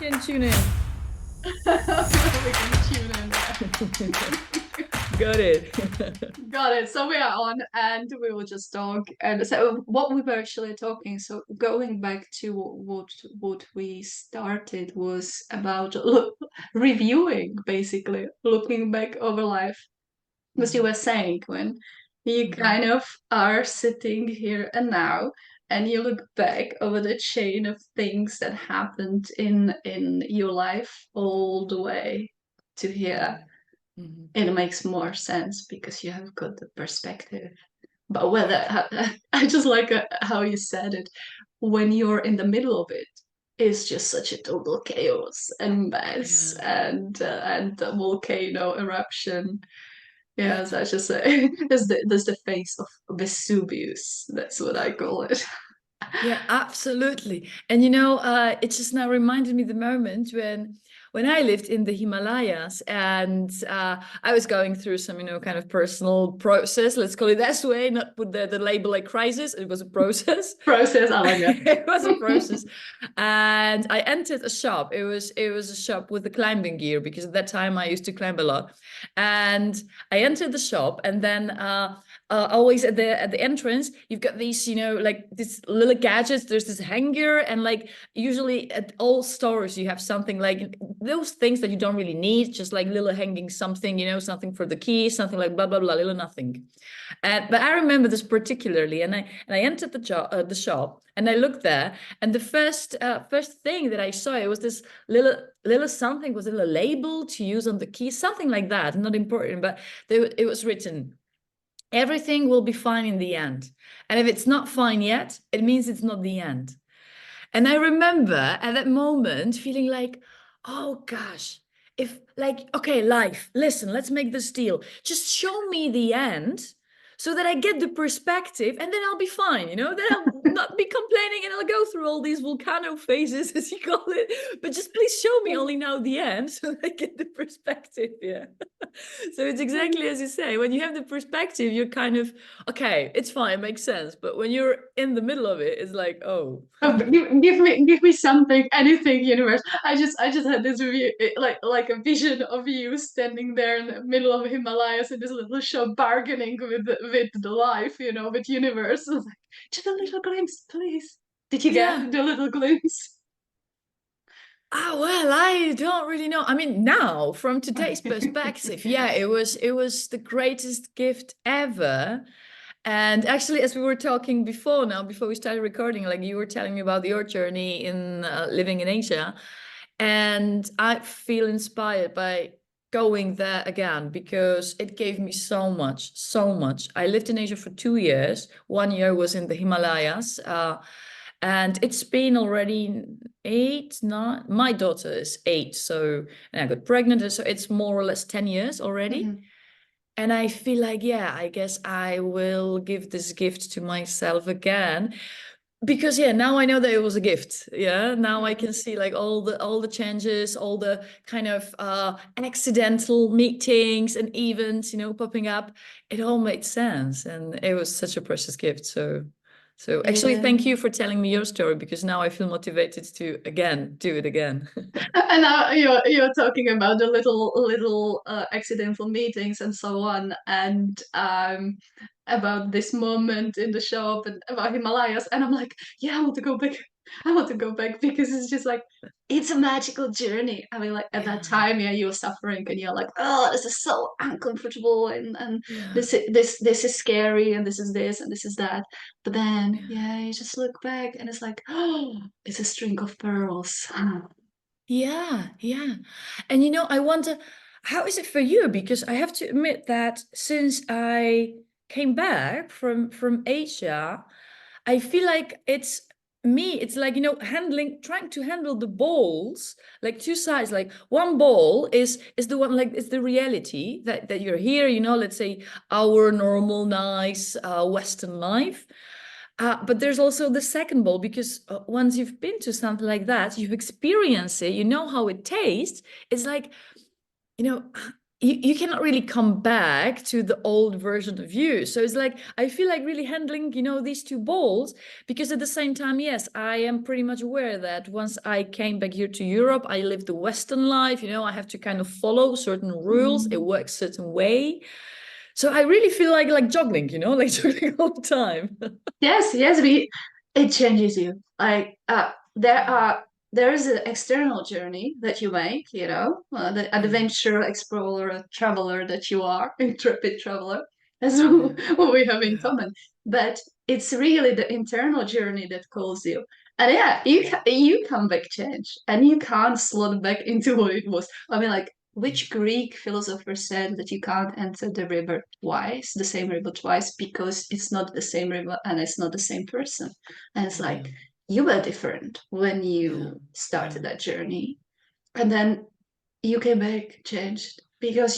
can tune in. We can tune in. Got it. Got it. So we are on, and we will just talk. And so, what we were actually talking. So going back to what we started was about reviewing, basically looking back over life. Because you were saying when you kind of are sitting here and now, and you look back over the chain of things that happened in your life all the way to here, it makes more sense because you have got the perspective. But whether I just like how you said it, when you're in the middle of it, it's just such a total chaos and mess and a volcano eruption. Yeah, so I just say there's the face of Vesuvius. That's what I call it. Yeah, absolutely. And it just now reminded me the moment when I lived in the Himalayas, and I was going through some, kind of personal process. Let's call it that way, not put the label like crisis. It was a process. Process, I like that. It was a process. And I entered a shop. It was a shop with the climbing gear, because at that time I used to climb a lot. And I entered the shop, and then always at the entrance you've got these, like these little gadgets. There's this hanger, and like usually at all stores you have something like those things that you don't really need, just like little hanging something, something for the key, something like blah blah blah, little nothing. But I remember this particularly, and I entered the shop, and I looked there, and the first thing that I saw, it was this little something, was it a label to use on the key, something like that, not important, but it was written, everything will be fine in the end. And if it's not fine yet, it means it's not the end. And I remember at that moment feeling like, oh gosh, if like, okay, life, listen, let's make this deal. Just show me the end so that I get the perspective, and then I'll be fine, then I'll not be complaining, and I'll go through all these volcano phases, as you call it. But just please show me only now the end so that I get the perspective. Yeah. So it's exactly as you say. When you have the perspective, you're kind of, okay, it's fine, it makes sense. But when you're in the middle of it, it's like, oh. Oh, give me something, anything, universe. I just had this view, like a vision of you standing there in the middle of Himalayas in this little shop, bargaining with the life, with universe. I was like, just a little glimpse, please. Did you Yeah. get the little glimpse? Well, I don't really know. I mean, now from today's perspective, yeah, it was the greatest gift ever. And actually, as we were talking before we started recording, like you were telling me about your journey in living in Asia, and I feel inspired by going there again, because it gave me so much, so much. I lived in Asia for 2 years. 1 year was in the Himalayas. And it's been already 8, 9. My daughter is 8, so, and I got pregnant, so it's more or less 10 years already. Mhm. And I feel like, yeah, I guess I will give this gift to myself again, because yeah, now I know that it was a gift. Yeah, now I can see like all the changes, all the kind of accidental meetings and events, popping up. It all made sense, and it was such a precious gift. So actually, Yeah. thank you for telling me your story, because now I feel motivated to again do it again. And now you're talking about the little accidental meetings and so on, and about this moment in the shop and about Himalayas, and I'm like, yeah, I want to go back. I want to go back because it's just like it's a magical journey. I mean, like at that Yeah, time, yeah, you were suffering and you're like, oh, this is so uncomfortable, and yeah, this is scary, and this is this and this is that. But then, yeah. yeah, you just look back and it's like, oh, it's a string of pearls. Yeah, yeah. And I wonder, how is it for you? Because I have to admit that since I came back from Asia, I feel like it's like, trying to handle the balls, like two sides. Like one ball is the one, like it's the reality that you're here, let's say our normal, nice Western life. But there's also the second bowl, because once you've been to something like that, you've experienced it, you know how it tastes. It's like, you know, you cannot really come back to the old version of you. So it's like, I feel like really handling, these two balls, because at the same time, yes, I am pretty much aware that once I came back here to Europe, I lived the Western life, I have to kind of follow certain rules. It Mm. works a certain way. So I really feel like juggling, like juggling all the time. Yes, yes, it changes you. Like there is an external journey that you make, the Yeah, adventure explorer, traveler that you are, intrepid traveler. That's yeah, what we have in yeah, common. But it's really the internal journey that calls you. And yeah, you come back changed, and you can't slot back into what it was. I mean, like, which Greek philosopher said that you can't enter the river twice, the same river twice, because it's not the same river and it's not the same person. And it's yeah, like, you were different when yeah, you yeah, started that journey. And then you came back changed because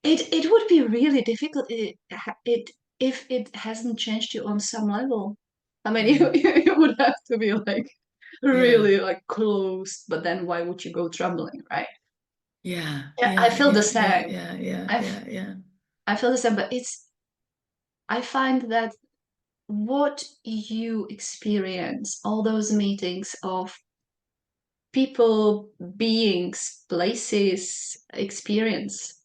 it would be really difficult if it hasn't changed you on some level. I mean, yeah, you would have to be like yeah, really like close, but then why would you go traveling, right? yeah, Yeah, I yeah, feel the yeah, yeah, same. yeah, yeah, I yeah, yeah, I feel the same, but I find that what you experience, all those meetings of people, beings, places, experience,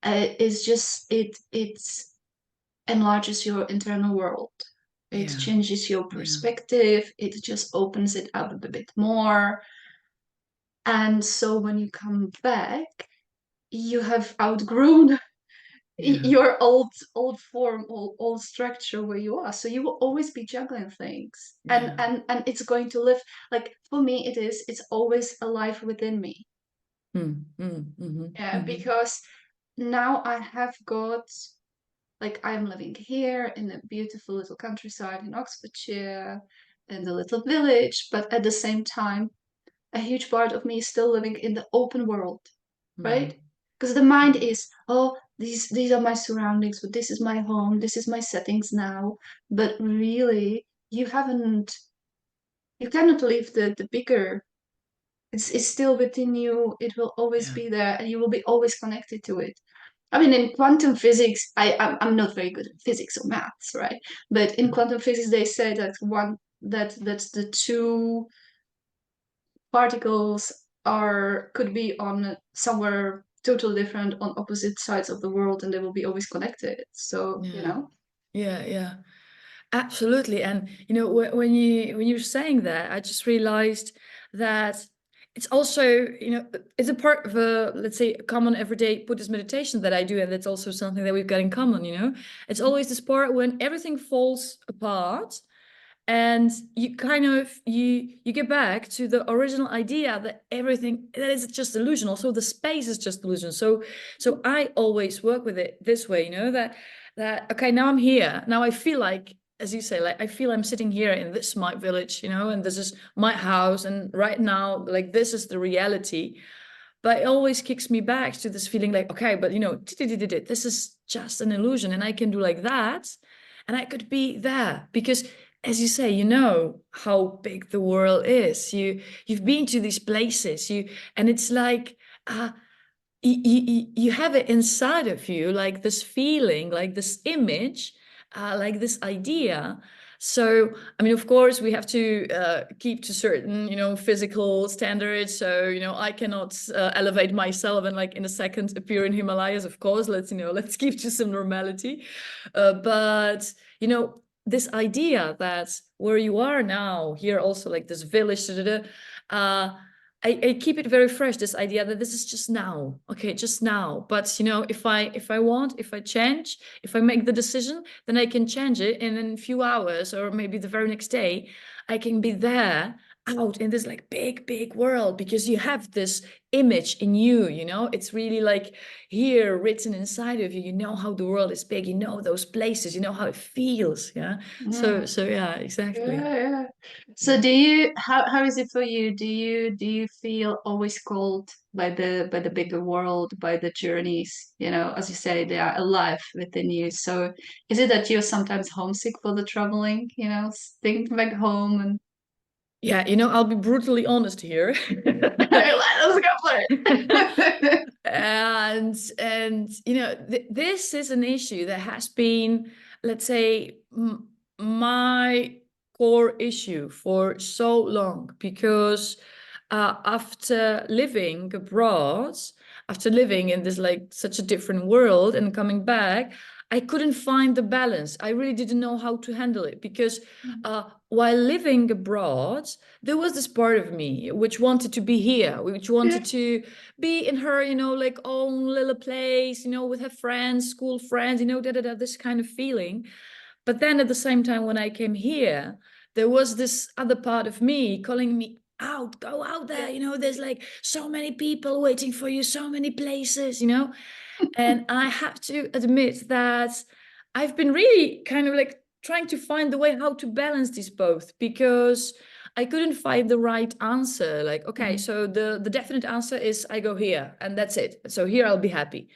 is just it enlarges your internal world. It yeah, changes your yeah, perspective. It just opens it up a bit more. And so when you come back, you have outgrown yeah, your old form, old structure where you are. So you will always be juggling things, and yeah. it's going to live. Like for me, it's always alive within me. Mm, mm, mm-hmm, Yeah, mm-hmm. because now I have got, like, I'm living here in a beautiful little countryside in Oxfordshire, in the little village, but at the same time, a huge part of me is still living in the open world, Mm, right? Because the mind is, oh, these are my surroundings, but this is my home, this is my settings now. But really, you cannot leave the bigger. It's still within you. It will always yeah, be there, and you will be always connected to it. I mean, in quantum physics, I'm not very good at physics or maths, right? But in yeah, quantum physics, they say that that's the two particles are could be on somewhere totally different on opposite sides of the world, and they will be always connected. So, yeah, yeah, yeah. Absolutely. And when you're saying that, I just realized that it's also, it's a part of a, let's say, a common everyday Buddhist meditation that I do, and that's also something that we've got in common. It's always this part when everything falls apart, and you kind of you get back to the original idea that everything that is just illusion. Also, the space is just illusion. So I always work with it this way, that okay, now I'm here. Now I feel like, as you say, like I feel I'm sitting here in this my village, and this is my house, and right now, like, this is the reality. But it always kicks me back to this feeling like, okay, but this is just an illusion, and I can do like that, and I could be there because, as you say, you know how big the world is. You've been to these places, and it's like, uh, you have it inside of you, like this feeling, like this image, like this idea. So, I mean, of course, we have to keep to certain, physical standards. So, I cannot elevate myself and like in a second appear in Himalayas. Of course, let's keep to some normality. But this idea that where you are now, here also like this village, uh, I keep it very fresh, this idea that this is just now, okay, just now. But if I want, if I change, if I make the decision, then I can change it, and in a few hours or maybe the very next day, I can be there out in this like big, big world, because you have this image in you, it's really like here written inside of you. You know how the world is big, those places, how it feels, yeah. mm. So yeah, Yeah, exactly. yeah. So Yeah. do you how is it for you? Do you feel always called by the bigger world, by the journeys? As you say, they are alive within you. So is it that you're sometimes homesick for the traveling, thinking back home and Yeah, I'll be brutally honest here. let's go And you know, this is an issue that has been, let's say, my core issue for so long, because after living abroad, after living in this like such a different world and coming back, I couldn't find the balance. I really didn't know how to handle it, because while living abroad, there was this part of me which wanted to be here, which wanted to be in her, you know, like own little place, you know, with her friends, school friends, you know, this kind of feeling. But then at the same time, when I came here, there was this other part of me calling me out, go out there, you know, there's like so many people waiting for you, so many places, you know. And I have to admit that I've been really kind of like trying to find the way how to balance these both, because I couldn't find the right answer. Like, okay, so the definite answer is I go here and that's it. So here I'll be happy.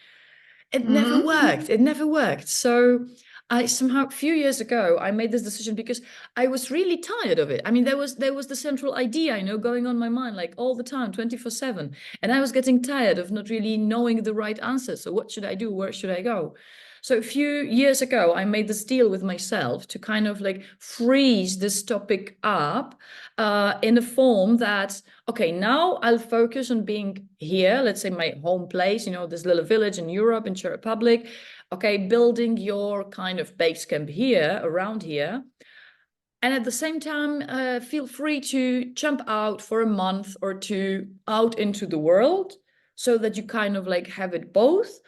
It never worked. It never worked. So I somehow, a few years ago, I made this decision because I was really tired of it. I mean, there was the central idea, you know, going on my mind like all the time, 24/7. And I was getting tired of not really knowing the right answer. So what should I do? Where should I go? So a few years ago, I made this deal with myself to kind of like freeze this topic up in a form that, okay, now I'll focus on being here, let's say my home place, you know, this little village in Europe, in Czech Republic. Okay, building your kind of base camp here, around here. And at the same time, feel free to jump out for a month or two out into the world, so that you kind of like have it both.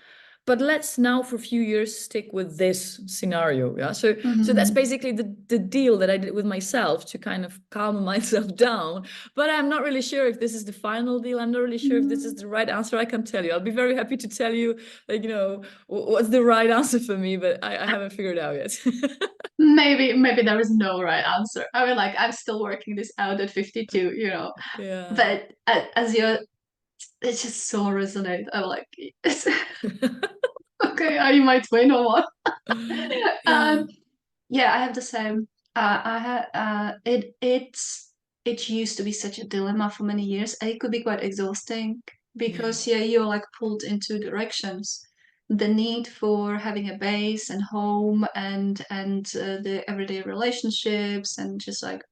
But let's now for a few years stick with this scenario. Yeah. So that's basically the deal that I did with myself to kind of calm myself down. But I'm not really sure if this is the final deal. I'm not really sure if this is the right answer. I can't tell you. I'll be very happy to tell you, like, you know, what's the right answer for me, but I haven't figured it out yet. Maybe there is no right answer. I mean, like I'm still working this out at 52, you know. Yeah. But as you're, it just so resonate. I'm like, it's, okay, are you my twin or what? Yeah. Yeah, I have the same. I had it used to be such a dilemma for many years. And it could be quite exhausting Yeah. because you're like pulled in two directions. The need for having a base and home and the everyday relationships and just like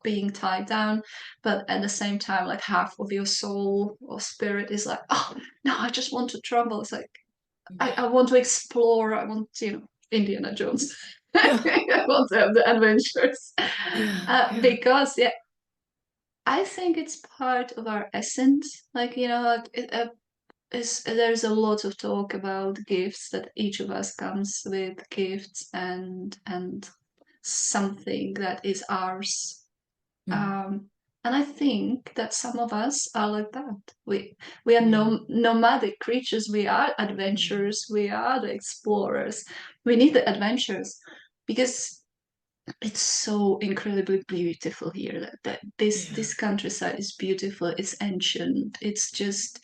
being tied down, but at the same time like half of your soul or spirit is like, oh no, I just want to travel. It's like I want to explore. I want, Indiana Jones. Yeah. I want to have the adventures. Yeah. Yeah. Because, yeah, I think it's part of our essence. Like, like there's a lot of talk about gifts that each of us comes with gifts and something that is ours. Mm. Um, and I think that some of us are like that. We are Yeah. nomadic creatures. We are Yeah. adventurers. We are the explorers. We need the adventures because it's so incredibly beautiful here. That Yeah. this countryside is beautiful. It's ancient. It's just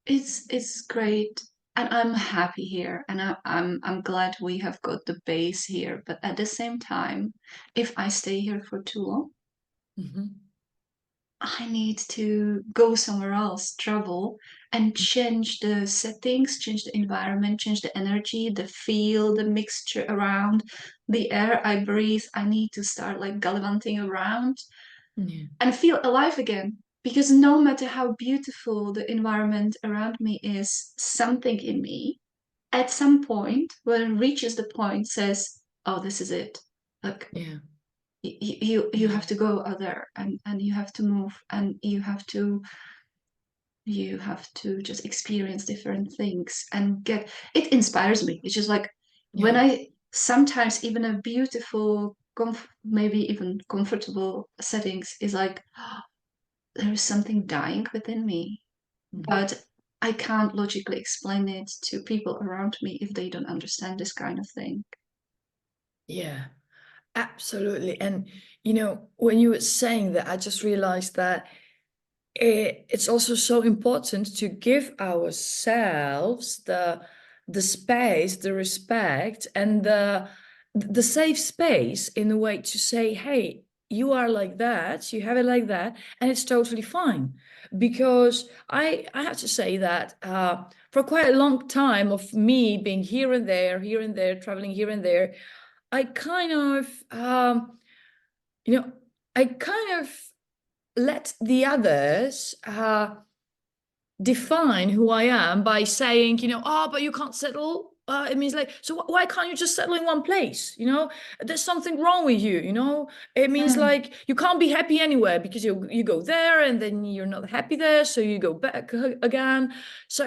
it's great. And I'm happy here, and I'm glad we have got the base here. But at the same time, if I stay here for too long, Mhm. I need to go somewhere else, travel, and change the settings, change the environment, change the energy, the feel, the mixture around, the air I breathe. I need to start like gallivanting around Yeah. and feel alive again. Because no matter how beautiful the environment around me is, something in me at some point, when it reaches the point, says, "Oh, this is it." Like Yeah. you Yeah. have to go out there and you have to move and you have to just experience different things and get it. Inspires me. It's just like when Yeah. I sometimes even a beautiful maybe even comfortable settings is like, oh, there is something dying within me, Mm. but I can't logically explain it to people around me if they don't understand this kind of thing. Yeah. Absolutely. And you know, when you were saying that, I just realized that it's also so important to give ourselves the space, the respect, and the safe space in a way to say, hey, you are like that, you have it like that, and it's totally fine. Because I have to say that for quite a long time of me being here and there, traveling here and there, I kind of, you know, I kind of let the others define who I am by saying, oh, but you can't settle. It means like, so why can't you just settle in one place? There's something wrong with you. It means Mm. like you can't be happy anywhere because you go there and then you're not happy there, so you go back again. So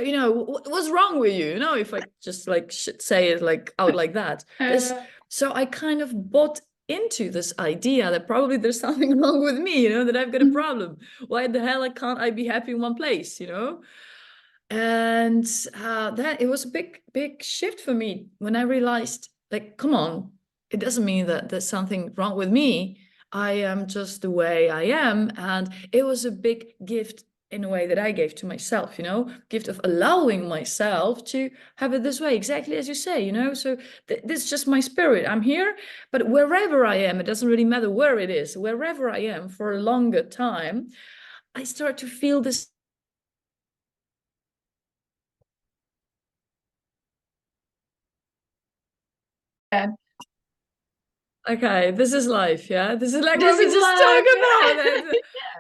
what's wrong with you? If I just like should say it like out like that. This Uh, So I kind of bought into this idea that probably there's something wrong with me, that I've got a problem. Why the hell can't I be happy in one place, And that it was a big shift for me when I realized, like, come on, it doesn't mean that there's something wrong with me. I am just the way I am. And it was a big gift in a way that I gave to myself, gift of allowing myself to have it this way, exactly as you say, So this is just my spirit. I'm here, but wherever I am, it doesn't really matter where it is, wherever I am for a longer time, I start to feel this. yeah. Okay, this is life, yeah? This is like what This we is just talk life. about.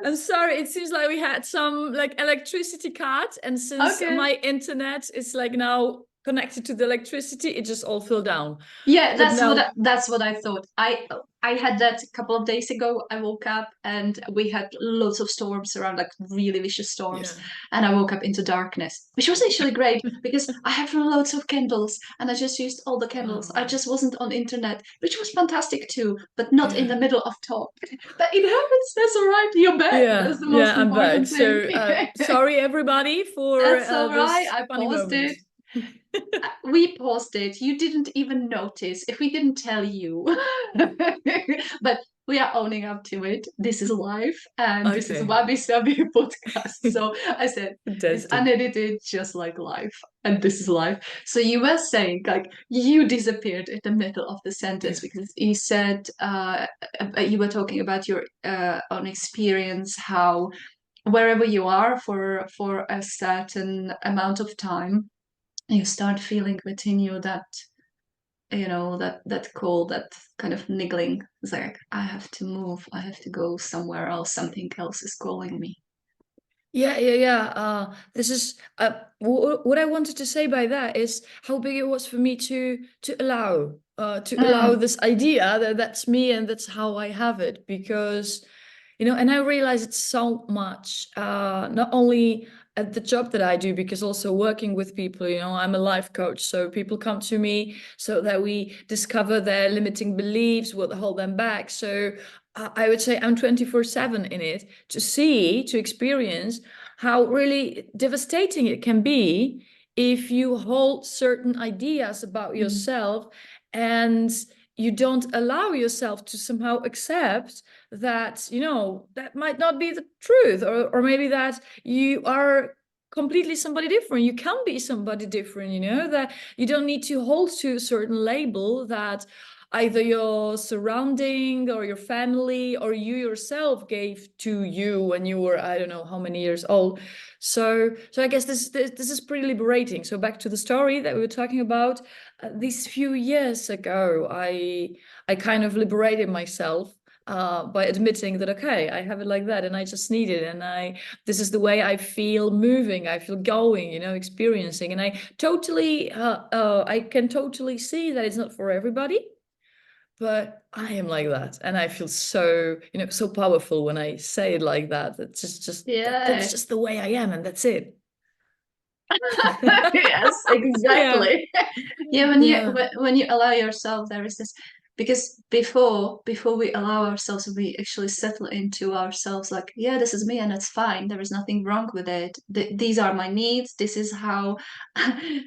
I'm Yes. sorry, it seems like we had some like electricity cut, and since Okay. my internet is like now connected to the electricity, it just all fell down. Yeah, But now, that's what I thought. I had that a couple of days ago. I woke up and we had lots of storms around, like really vicious storms. yeah. And I woke up into darkness, which was actually great because I have loads of candles and I just used all the candles. I Oh, just wasn't on internet, which was fantastic too, but not in yeah. the middle of talk. But it happens. That's all right. You're back. Yeah, That's the most yeah, I'm back. important thing. So, sorry everybody for That's all right. this I funny paused moment. it. We paused it. You didn't even notice if we didn't tell you. But we are owning up to it. This is life, and this is Okay, Wabi Sabi podcast. So I said it's fantastic. unedited, just like life, and this is life. So you were saying like you disappeared in the middle of the Yeah. sentence because you said you were talking about your own experience, how wherever you are for a certain amount of time you start feeling within you that that call, that kind of niggling. It's like I have to move, I have to go somewhere else, something else is calling me. Yeah, yeah, yeah. This is what I wanted to say by that is how big it was for me to allow Mm, this idea that that's me and that's how I have it, because and I realize it's so much, not only at the job that I do, because also working with people, I'm a life coach. So people come to me so that we discover their limiting beliefs, what hold them back. So I would say I'm 24/7 in it to experience how really devastating it can be if you hold certain ideas about mm, yourself and you don't allow yourself to somehow accept that that might not be the truth, or maybe that you are completely somebody different. You can be somebody different, that you don't need to hold to a certain label that either your surrounding or your family or you yourself gave to you when you were, I don't know how many years old. So I guess this is pretty liberating. So back to the story that we were talking about. These few years ago, I kind of liberated myself by admitting that, okay, I have it like that and I just need it, and this is the way I feel moving, I feel going, experiencing. And I can totally see that it's not for everybody, but I am like that, and I feel so, so powerful when I say it like that. That's that's yeah. just the way I am, and that's it. Yes, Yeah, exactly. Yeah, yeah, when you allow yourself, there is this, because before we allow ourselves, we actually settle into ourselves like, yeah, this is me and it's fine. There is nothing wrong with it. These are my needs. This is how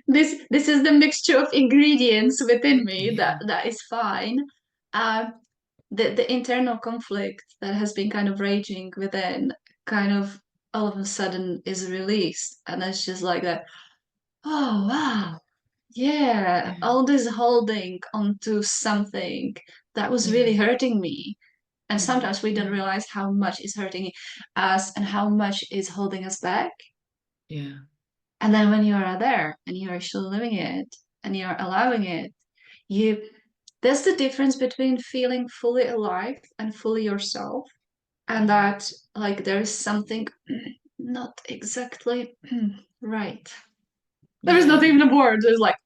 this is the mixture of ingredients within me yeah, that is fine. Um, the internal conflict that has been kind of raging within kind of all of a sudden is released, and it's just like that. Oh wow, yeah, yeah, all this holding onto something that was really yeah, hurting me, And sometimes we don't realize how much is hurting us and how much is holding us back. Yeah. And then when you are there and you're actually living it and you're allowing it, you that's the difference between feeling fully alive and fully yourself. And that like there is something not exactly right. There is not Yeah. even a word. There's like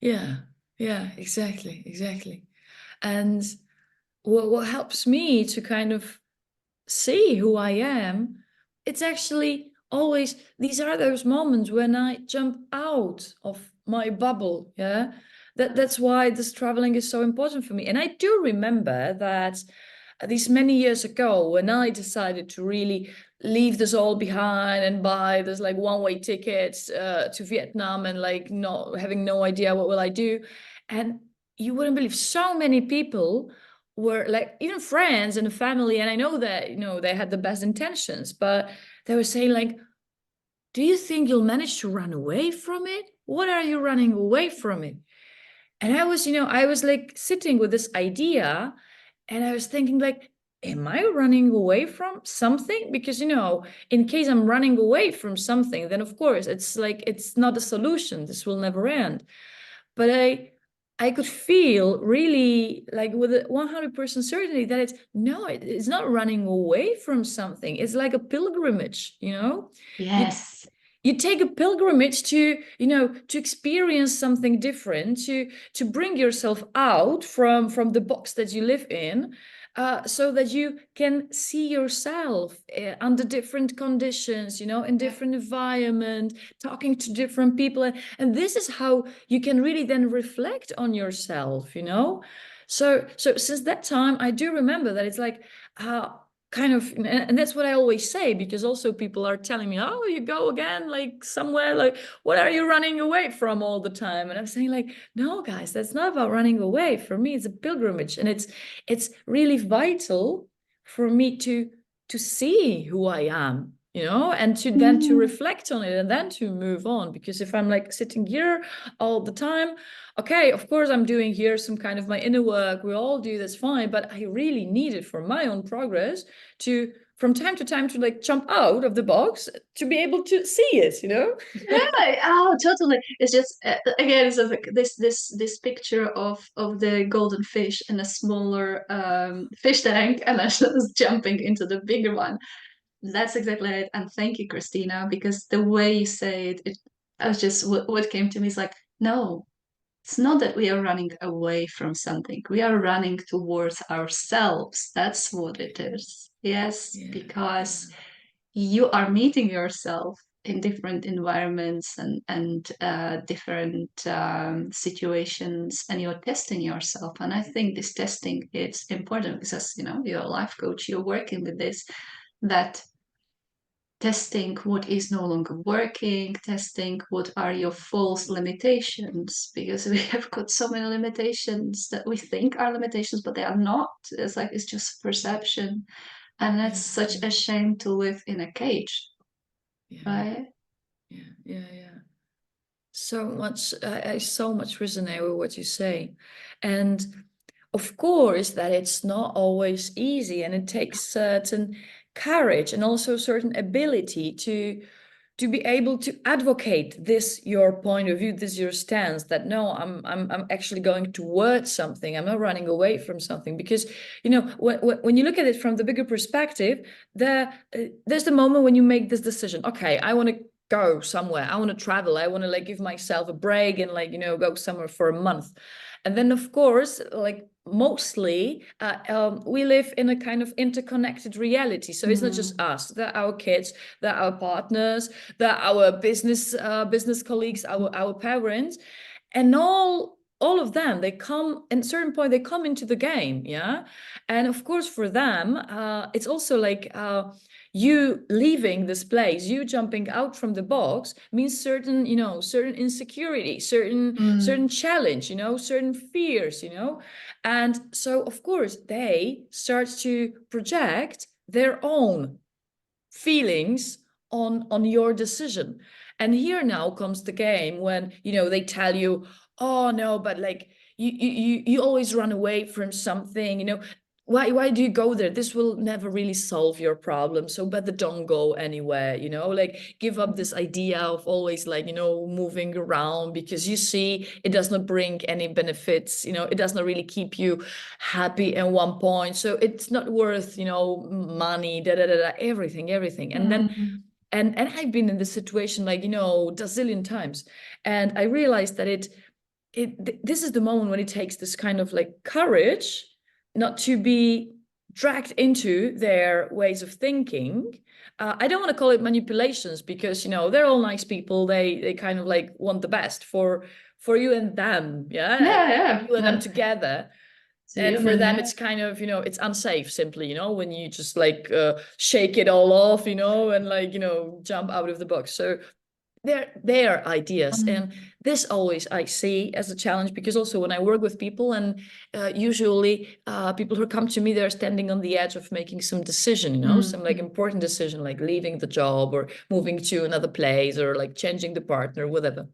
Yeah. Yeah. Exactly. Exactly. And what helps me to kind of see who I am, it's actually always, these are those moments when I jump out of my bubble. Yeah. That's why this traveling is so important for me. And I do remember that these many years ago when I decided to really leave this all behind and buy this like one-way tickets to Vietnam and like not having no idea what will I do. And you wouldn't believe so many people were like even friends and family, and I know that they had the best intentions, but they were saying like, do you think you'll manage to run away from it? What are you running away from it? And I was like sitting with this idea, and I was thinking like, am I running away from something? Because in case I'm running away from something, then of course it's like it's not a solution, this will never end. But I could feel really like with a 100% certainty that it's not running away from something. It's like a pilgrimage. You yes. you take a pilgrimage to experience something different, to bring yourself out from the box that you live in, so that you can see yourself under different conditions, in different environment, talking to different people, and this is how you can really then reflect on yourself. So since that time I do remember that it's like kind of, and that's what I always say, because also people are telling me, oh, you go again like somewhere, like what are you running away from all the time? And I'm saying like, no guys, that's not about running away. For me it's a pilgrimage, and it's really vital for me to see who I am, and to then to reflect on it and then to move on. Because if I'm like sitting here all the time, okay, of course I'm doing here some kind of my inner work, we all do, that's fine, but I really need it for my own progress to from time to time to like jump out of the box to be able to see it. Yeah, oh, totally. It's just again, it's like this picture of the golden fish in a smaller fish tank, and then just jumping into the bigger one. That's exactly it. And thank you, Kristina, because the way you say it, I was just what came to me is like, no, it's not that we are running away from something. We are running towards ourselves. That's what it is. Yes, Yeah, because you are meeting yourself in different environments and different situations, and you're testing yourself. And I think this testing is important because you're a life coach, you're working with this, that testing what is no longer working, testing what are your false limitations, because we have got so many limitations that we think are limitations, but they are not. It's like it's just perception. And that's yeah, such a shame to live in a cage, yeah, right? yeah, yeah, yeah. So much, I so much resonate with what you say. And of course that it's not always easy, and it takes certain courage and also certain ability to be able to advocate this your point of view, this your stance, that no, I'm actually going towards something, I'm not running away from something. Because when you look at it from the bigger perspective, there's the moment when you make this decision, okay, I want to go somewhere, I want to travel, I want to like give myself a break and like go somewhere for a month. And then of course, like mostly we live in a kind of interconnected reality, so it's not just us, they're our kids, they're our partners, they're our business colleagues, our parents, and all of them, they come at a certain point, they come into the game. Yeah. And of course for them it's also like you leaving this place, you jumping out from the box means certain insecurity, certain challenge, certain fears, and so of course they start to project their own feelings on your decision. And here now comes the game when they tell you, oh no, but like you always run away from something. why do you go there? This will never really solve your problem. So better don't go anywhere, you know, like give up this idea of always like, you know, moving around, because you see it does not bring any benefits, you know, it does not really keep you happy at one point. So it's not worth, you know, money, everything. And then Mm. and I've been in this situation like, you know, a zillion times. And I realized that this is the moment when it takes this kind of like courage not to be dragged into their ways of thinking. I don't want to call it manipulations, because, you know, they're all nice people. They kind of like want the best for you and them, yeah, Yeah, yeah. you and them No, together. it's And for human, them, yeah. it's kind of, you know, it's unsafe simply, you know, when you just like shake it all off, you know, and like, you know, jump out of the box. So their ideas, Mm. and this always I see as a challenge, because also when I work with people, and usually people who come to me, they're standing on the edge of making some decision, you know, some like Mm. important decision, like leaving the job or moving to another place or like changing the partner, whatever.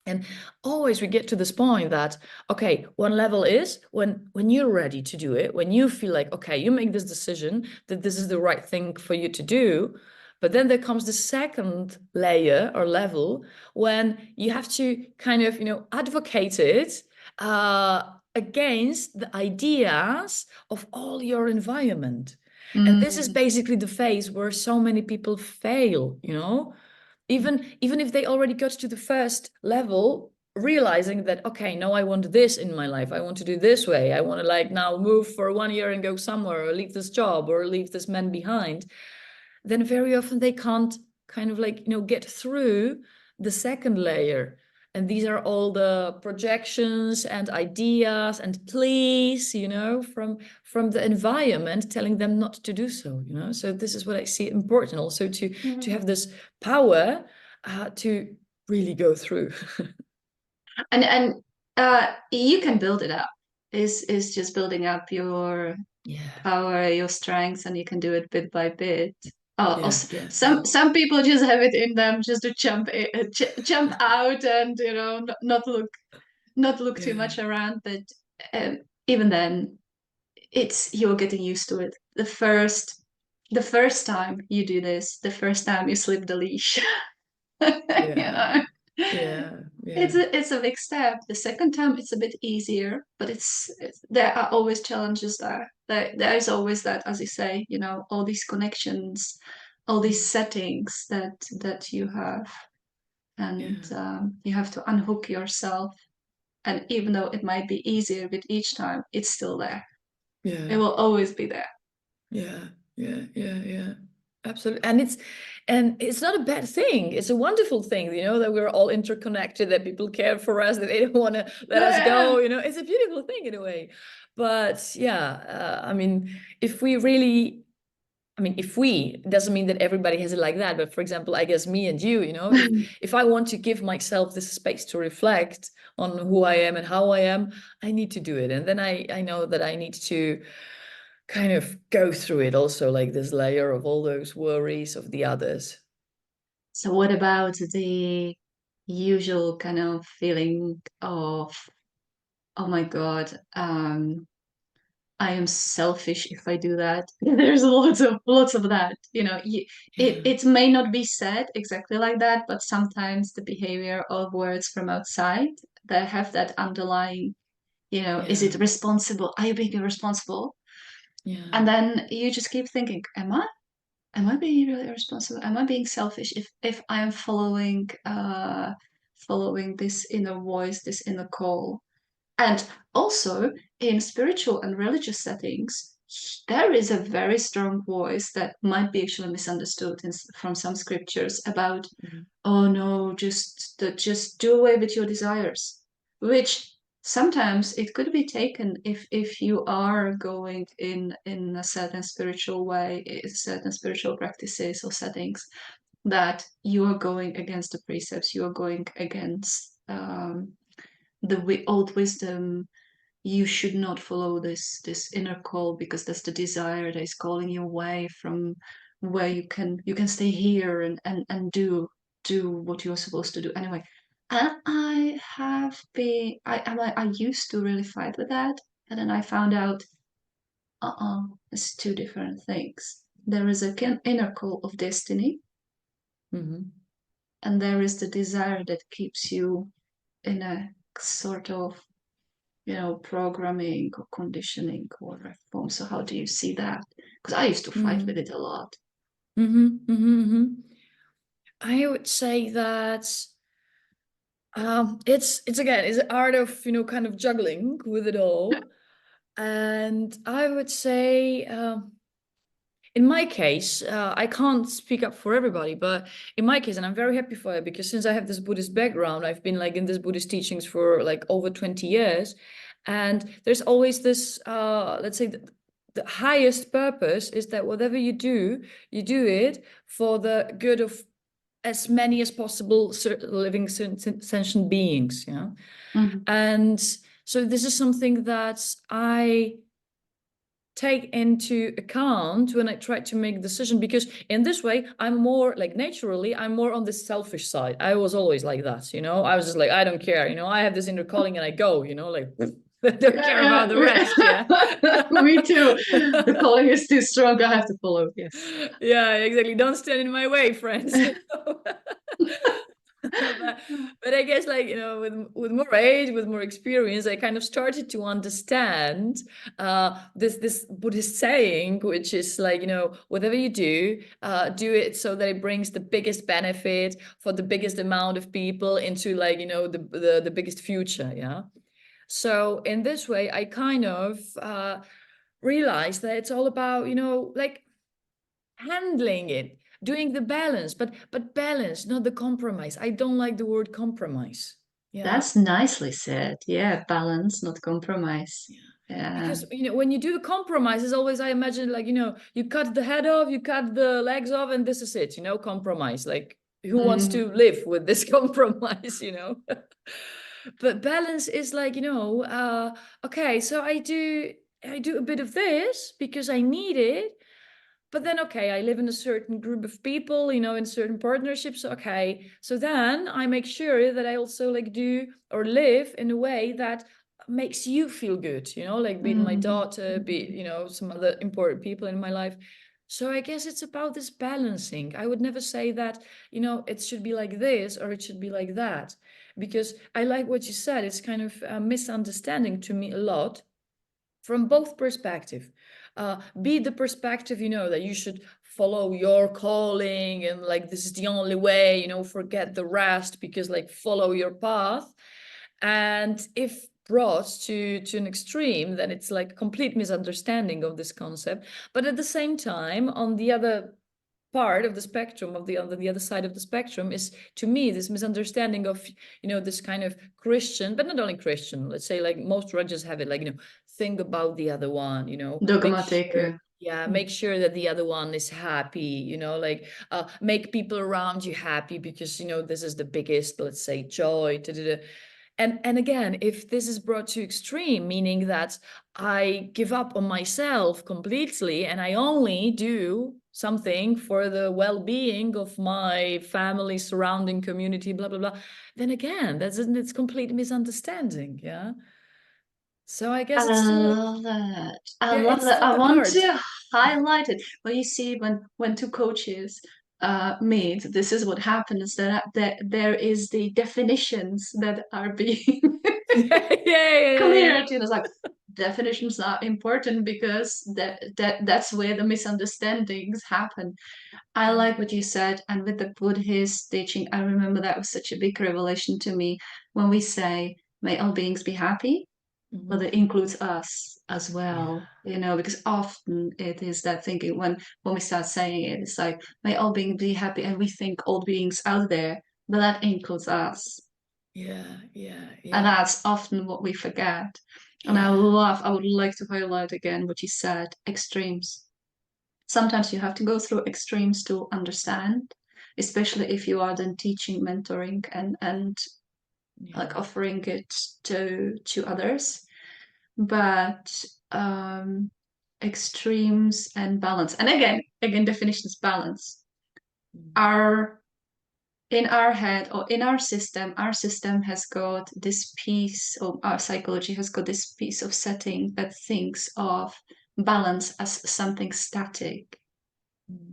And always we get to this point that, okay, one level is when you're ready to do it, when you feel like, okay, you make this decision that this is the right thing for you to do. But then there comes the second layer or level when you have to kind of, you know, advocate it against the ideas of all your environment. And this is Mm. basically the phase where so many people fail, you know, even if they already got to the first level, realizing that, okay, no, I want this in my life, I want to do this way, I want to like now move for 1 year and go somewhere, or leave this job or leave this man behind, then very often they can't kind of like, you know, get through the second layer. And these are all the projections and ideas and pleas, you know, from the environment telling them not to do so, you know. So this is what I see important also to Mm. have this power to really go through. And you can build it up. Is just building up your Yeah, power, your strengths, and you can do it bit by bit. yeah, yeah, yeah, Some people just have it in them just to jump out and not look too yeah, much around. But um, even then, it's you're getting used to it. The first time you do this, the first time you slip the leash, you yeah, know. yeah, yeah, It's a big step. The second time it's a bit easier, but there are always challenges there. There is always that, as you say, you know, all these connections, all these settings that you have, and yeah, you have to unhook yourself. And even though it might be easier with each time, it's still there. It yeah. will always be there. Yeah, yeah. Absolutely. And it's not a bad thing. It's a wonderful thing, you know, that we're all interconnected, that people care for us, that they don't want to let us Yeah. go, you know. It's a beautiful thing in a way. But yeah, I mean, if we really I mean, if we, it doesn't mean that everybody has it like that. But for example, I guess me and you know, if I want to give myself this space to reflect on who I am and how I am, I need to do it. And then I know that I need to kind of go through it also, like this layer of all those worries of the others. So what about the usual kind of feeling of, oh my God, I am selfish if I do that. There's lots of that. You know, Yeah, it may not be said exactly like that, but sometimes the behavior or words from outside that have that underlying, you know, is yeah, it responsible? Are you being irresponsible? yeah, And then you just keep thinking, am I? Am I being really irresponsible? Am I being selfish if I am following this inner voice, this inner call? And also in spiritual and religious settings, there is a very strong voice that might be actually misunderstood from some scriptures about, mm, oh no, just do away with your desires, which sometimes it could be taken if you are going in a certain spiritual way, certain spiritual practices or settings, that you are going against the precepts, you are going against the old wisdom. You should not follow this inner call because that's the desire that is calling you away from where you can stay here and do what you're supposed to do anyway. And I have been I used to really fight with that, and then I found out It's two different things. There is a inner call of destiny, and there is the desire that keeps you in a sort of, programming or conditioning or reform. So how do you see that? Because I used to fight with it a lot. I would say that it's again, it's an art of, kind of juggling with it all. And I would say, in my case, I can't speak up for everybody, but in my case, and I'm very happy for it, because since I have this Buddhist background, I've been like in this Buddhist teachings for like over 20 years. And there's always this, let's say, the highest purpose is that whatever you do it for the good of as many as possible living sentient beings. Yeah. And so this is something that I take into account when I try to make a decision, because in this way I'm more like, naturally I'm more on the selfish side. I was always like that, I was just like, I don't care, I have this inner calling and I go, like I don't care about the rest. Yeah. Me too. The calling is too strong, I have to follow. Yes. Yeah, exactly. Don't stand in my way, friends. But I guess, like, with more age, with more experience, I kind of started to understand this Buddhist saying, which is like, whatever you do it so that it brings the biggest benefit for the biggest amount of people into, like, the biggest future. Yeah. So in this way, I kind of realized that it's all about, like, handling it, doing the balance, but balance, not the compromise. I don't like the word compromise. Yeah. That's nicely said. Yeah, balance, not compromise. Yeah. Because, when you do the compromises, always I imagine, like, you cut the head off, you cut the legs off, and this is it, compromise. Like, who wants to live with this compromise, But balance is like, okay, so I do a bit of this because I need it. But then, okay, I live in a certain group of people, in certain partnerships. Okay, so then I make sure that I also, like, do or live in a way that makes you feel good, like, be it my daughter, be it, some other important people in my life. So I guess it's about this balancing. I would never say that, it should be like this or it should be like that, because I like what you said. It's kind of a misunderstanding to me a lot from both perspective. Be the perspective, that you should follow your calling and, like, this is the only way, forget the rest, because, like, follow your path. And if brought to an extreme, then it's like a complete misunderstanding of this concept. But at the same time, on the other part of the spectrum, on the other side of the spectrum, is, to me, this misunderstanding of, this kind of Christian, but not only Christian, let's say, like, most religions have it, like, think about the other one, Dogmatic. make sure that the other one is happy, like, make people around you happy, because, this is the biggest, let's say, joy. And again, if this is brought to extreme, meaning that I give up on myself completely and I only do something for the well-being of my family, surrounding community, blah, blah, blah, then again, it's complete misunderstanding. Yeah. So I guess it's still, love that. I yeah, love it's that. still I the want art. to highlight it. Well, you see, when two coaches meet, this is what happens. That there is the definitions that are being Yeah. cleared. It's like definitions are important because that's where the misunderstandings happen. I like what you said, and with the Buddhist teaching, I remember that was such a big revelation to me when we say, "May all beings be happy." But it includes us as well, because often it is that thinking when we start saying it, it's like, may all beings be happy, and we think all beings out there, but that includes us. Yeah. And that's often what we forget. And I would like to highlight again what you said, extremes. Sometimes you have to go through extremes to understand, especially if you are then teaching, mentoring, and like offering it to others. But extremes and balance, and again definitions, balance are in our head or in our system has got this piece, or our psychology has got this piece of setting that thinks of balance as something static.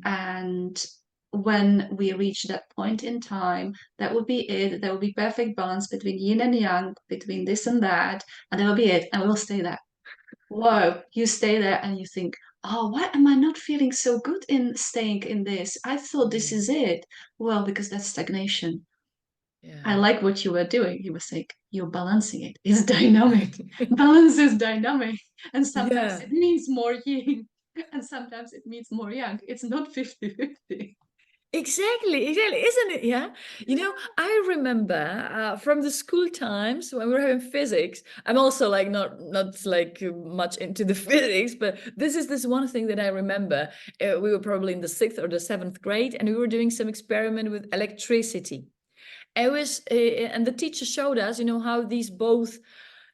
And when we reach that point in time, that would be it. There will be perfect balance between yin and yang, between this and that, and that will be it. And we'll stay there. Whoa, you stay there and you think, oh, why am I not feeling so good in staying in this? I thought this is it. Well, because that's stagnation. I like what you were doing. You were saying you're balancing it. It's dynamic. Balance is dynamic. And sometimes it means more yin and sometimes it means more yang. It's not 50-50. Exactly, isn't it? Yeah. You know, I remember from the school times when we were having physics. I'm also like not like much into the physics, but this is this one thing that I remember. We were probably in the 6th or the 7th grade, and we were doing some experiment with electricity. It was, and the teacher showed us, you know, how these both.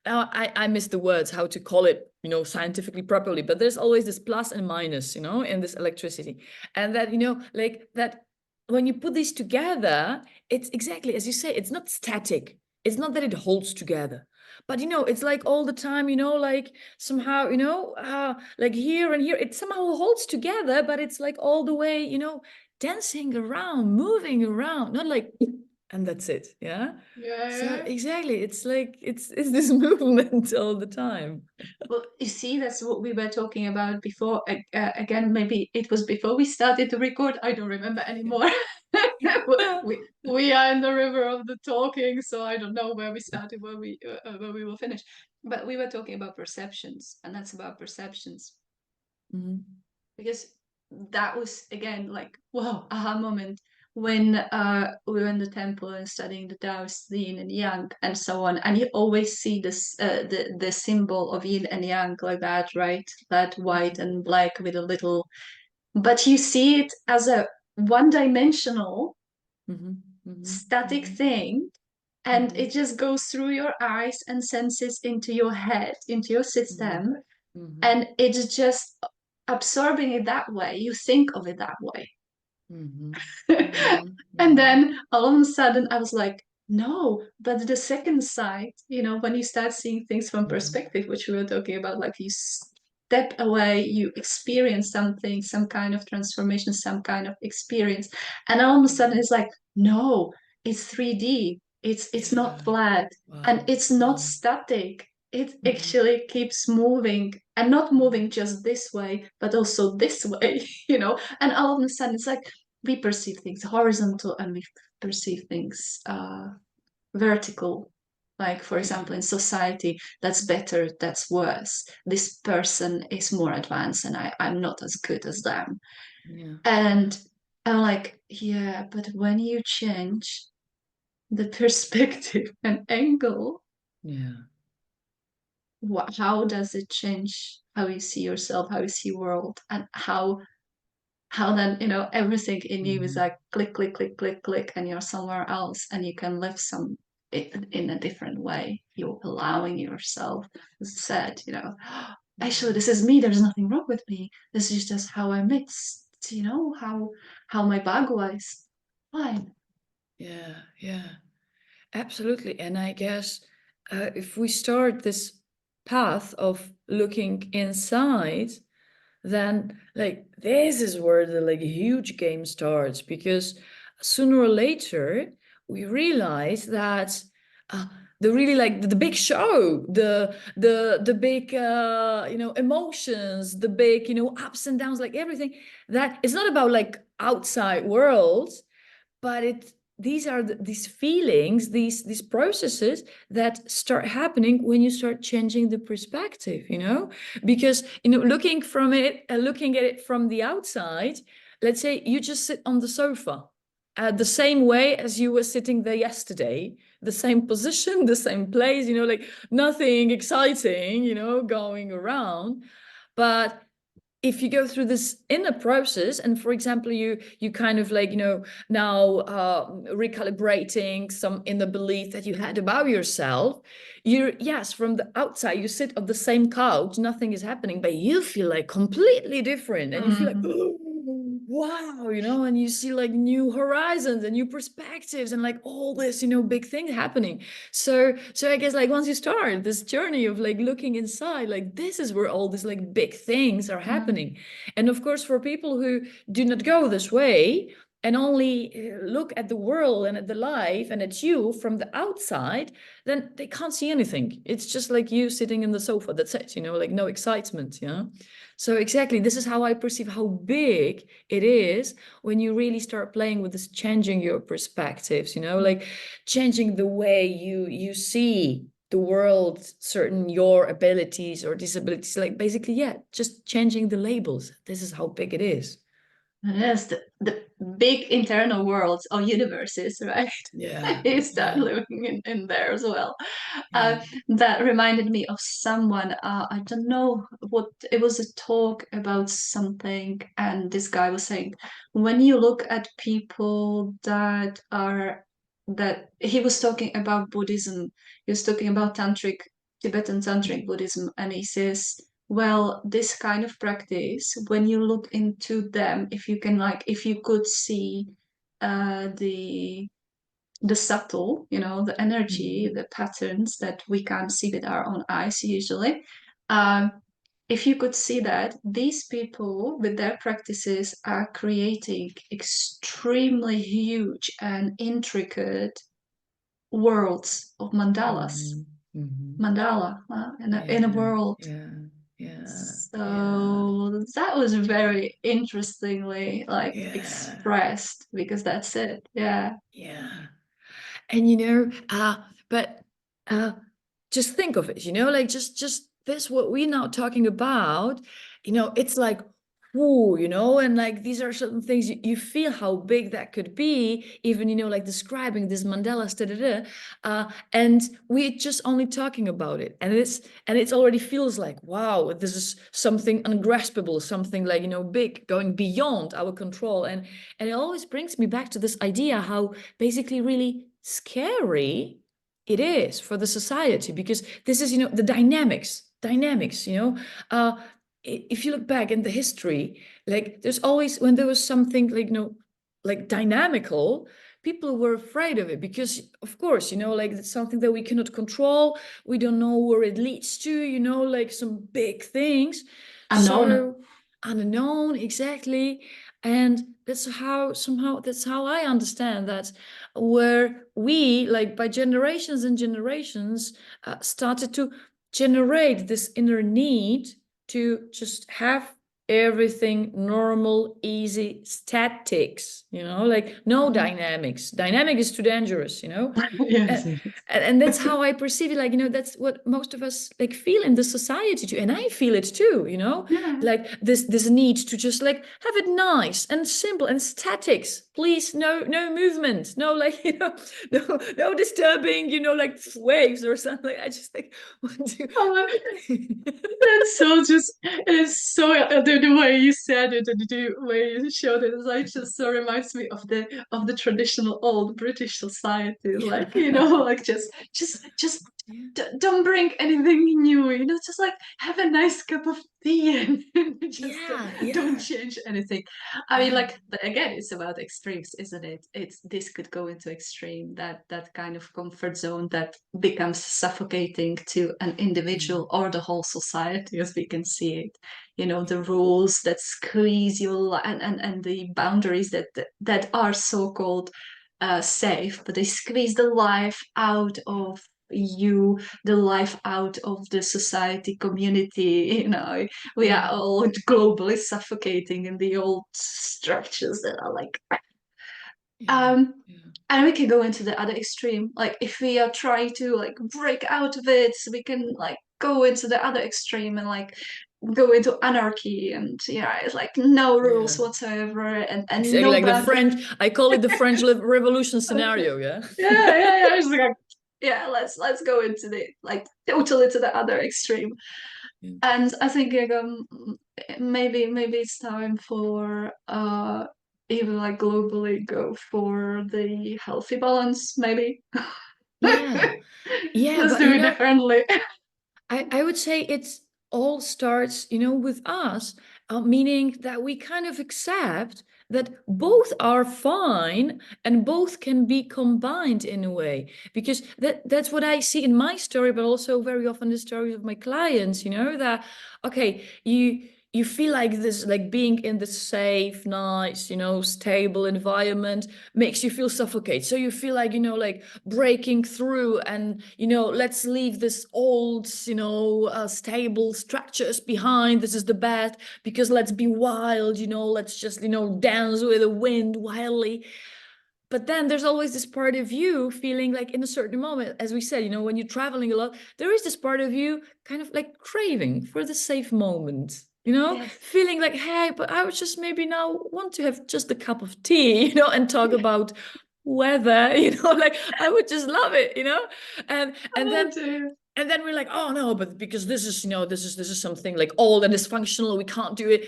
I miss the words, how to call it, you know, scientifically properly, but there's always this plus and minus, you know, in this electricity. And that, you know, like that when you put these together, it's exactly as you say, it's not static. It's not that it holds together, but, you know, it's like all the time, you know, like somehow, you know, like here and here, it somehow holds together, but it's like all the way, you know, dancing around, moving around, not like, and that's it. Yeah. So exactly, it's like it's this movement all the time. Well, you see, that's what we were talking about before. Again, maybe it was before we started to record. I don't remember anymore. we are in the river of the talking, so I don't know where we started, where we will finish. But we were talking about perceptions, and that's about perceptions. Because that was again like, whoa, aha moment when we were in the temple and studying the Taoist, the yin and yang and so on, and you always see this the symbol of yin and yang like that, right? That white and black with a little, but you see it as a one-dimensional static thing, and it just goes through your eyes and senses into your head, into your system, and it's just absorbing it that way. You think of it that way. And then all of a sudden I was like, no, but the second side, you know, when you start seeing things from perspective, which we were talking about, like you step away, you experience something, some kind of transformation, some kind of experience, and all of a sudden it's like, no, it's 3D, it's not flat, and it's not static. It actually keeps moving, and not moving just this way, but also this way, you know. And all of a sudden it's like we perceive things horizontal and we perceive things vertical. Like, for example, in society, that's better, that's worse. This person is more advanced and I'm not as good as them. And I'm like, yeah, but when you change the perspective and angle, how does it change how you see yourself, how you see world, and how then, you know, everything in you is like click, click, click, click, click, and you're somewhere else, and you can live in a different way. You're allowing yourself, as I said, you know, actually this is me, there's nothing wrong with me, this is just how I mixed, you know, how my bag was. Fine. Yeah, absolutely. And I guess if we start this path of looking inside, then like this is where the like huge game starts, because sooner or later we realize that the really like the big show, the big you know, emotions, the big, you know, ups and downs, like everything, that it's not about like outside world, but these are these feelings, these processes that start happening when you start changing the perspective, you know. Because, you know, looking at it from the outside, let's say you just sit on the sofa the same way as you were sitting there yesterday, the same position, the same place, you know, like nothing exciting, you know, going around. But if you go through this inner process, and for example, you kind of like, you know, now recalibrating some inner belief that you had about yourself, yes, from the outside you sit on the same couch, nothing is happening, but you feel like completely different, and you feel like, oh, wow, you know, and you see like new horizons and new perspectives and like all this, you know, big thing happening. So I guess like once you start this journey of like looking inside, like this is where all these like big things are happening. And of course, for people who do not go this way and only look at the world and at the life and at you from the outside, then they can't see anything. It's just like you sitting in the sofa. That's it, you know, like no excitement, you know. So exactly, this is how I perceive how big it is when you really start playing with this, changing your perspectives, you know, like changing the way you see the world, certain your abilities or disabilities, like basically, yeah, just changing the labels. This is how big it is. Yes, the big internal worlds or universes, right? Yeah, You start yeah, living in there as well. yeah. That reminded me of someone. I don't know what it was, a talk about something, and this guy was saying, when you look at people that he was talking about Buddhism, he was talking about Tibetan tantric Buddhism, and he says, well, this kind of practice, when you look into them, if you can, like, if you could see the subtle, you know, the energy, Mhm. the patterns that we can't see with our own eyes usually. Um, if you could see that, these people with their practices are creating extremely huge and intricate worlds of mandalas. Mhm. Mhm. Mandala in a Yeah, world. yeah, yeah, yeah, So that was very interestingly like yeah, expressed because that's it. Yeah. yeah. And you know, but uh, just think of it, you know, like just this what we're now talking about, you know, it's like, whoo, you know, and like these are certain things you feel how big that could be, even, you know, like describing this Mandela, da, da, da, and we're just only talking about it, and it's already feels like, wow, this is something ungraspable, something like, you know, big, going beyond our control, and it always brings me back to this idea how basically really scary it is for the society, because this is, you know, the dynamics, you know, if you look back in the history, like there's always, when there was something like, you know, like dynamical, people were afraid of it because of course, you know, like it's something that we cannot control, we don't know where it leads to, you know, like some big things, Unknown. so unknown, exactly. And that's how, somehow that's how I understand that, where we, like by generations and generations, started to generate this inner need to just have everything normal, easy, statics, you know, like no dynamics. Dynamic is too dangerous, you know. Yes. And, and that's how I perceive it. Like, you know, that's what most of us like feel in the society too. And I feel it too, you know, Yeah. like this need to just like have it nice and simple and statics. Please, no movement, no, like, you know, no disturbing, you know, like waves or something. I just like want to. Oh, that's so just, it's so the way you said it and the way you showed it is like just so reminds me of the traditional old British society, like, you know, like just Yeah. don't bring anything new, you know, just like have a nice cup of tea and just Yeah, don't yeah, change anything. I mean, yeah. like, but again, it's about extremes, isn't it? It's this could go into extreme, that kind of comfort zone that becomes suffocating to an Yeah. individual or the whole society as we can see it. You know, the rules that squeeze you and the boundaries that are so-called safe, but they squeeze the life out of you, the life out of the society community, you know, we are Yeah, all globally suffocating in the old structures that are like yeah, um yeah, and we can go into the other extreme, like if we are trying to like break out of it, so we can like go into the other extreme and like go into anarchy, and yeah, it's like no rules yeah. whatsoever and Exactly no like the boundaries. French, I call it the French Revolution scenario, yeah. Yeah, it's like, yeah, let's go into the like totally to the other extreme. Yeah. And I think like, maybe it's time for even like globally go for the healthy balance. Maybe Yeah, yeah, let's but do you it know, differently. I would say it's all starts, you know, with us. meaning that we kind of accept that both are fine and both can be combined in a way, because that's what I see in my story, but also very often the stories of my clients, that okay, you feel like this, like being in the safe, nice, stable environment makes you feel suffocate. So you feel like, like breaking through and, let's leave this old, stable structures behind. This is the best, because let's be wild, let's just, dance with the wind wildly. But then there's always this part of you feeling like in a certain moment, as we said, when you're traveling a lot, there is this part of you kind of like craving for the safe moment, Yes. feeling like, hey, but I would just maybe now want to have just a cup of tea, and talk about weather, like I would just love it, and then do. and then we're like, oh no, but because this is, this is something like old and dysfunctional, we can't do it.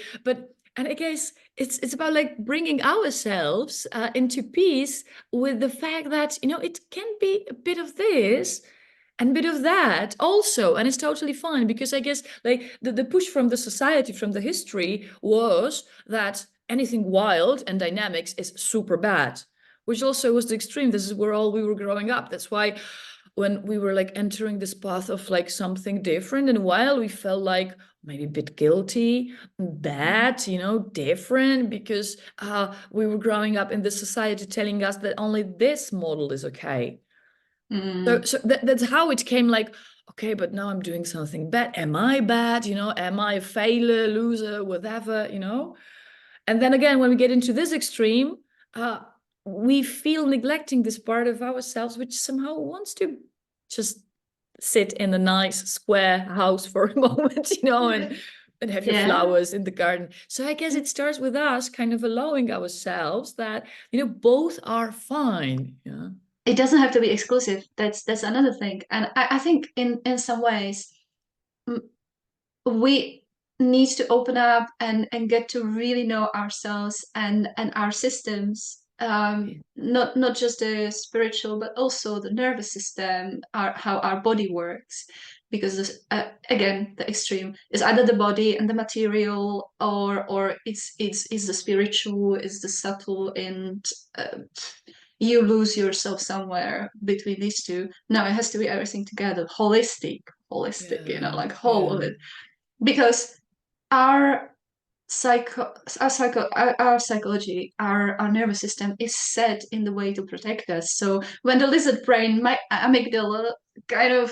And I guess it's about like bringing ourselves into peace with the fact that, it can be a bit of this and a bit of that also, and it's totally fine, because I guess like the push from the society, from the history, was that anything wild and dynamics is super bad, which also was the extreme. This is where all we were growing up. That's why when we were like entering this path of like something different and wild, we felt like maybe a bit guilty, bad, different, because we were growing up in the society telling us that only this model is okay. So that's how it came, like, okay, but now I'm doing something bad. Am I bad? Am I a failure, loser, whatever, And then again, when we get into this extreme, we feel neglecting this part of ourselves, which somehow wants to just sit in a nice square house for a moment, and have your flowers in the garden. So I guess it starts with us kind of allowing ourselves that, both are fine. Yeah. It doesn't have to be exclusive. That's another thing. And I think in some ways we need to open up and get to really know ourselves and our systems, not just the spiritual but also the nervous system, how our body works, because this, again, the extreme is either the body and the material, or it's the spiritual, is the subtle, and you lose yourself somewhere between these two. No, it has to be everything together, holistic, like whole of it, because our our psychology, our nervous system is set in the way to protect us. So when the lizard brain, my amygdala, kind of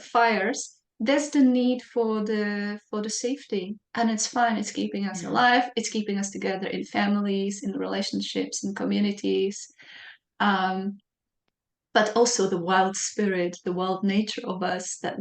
fires, that's the need for the safety, and it's fine. It's keeping us alive. It's keeping us together in families, in relationships, in communities. Um, but also the wild spirit, the wild nature of us that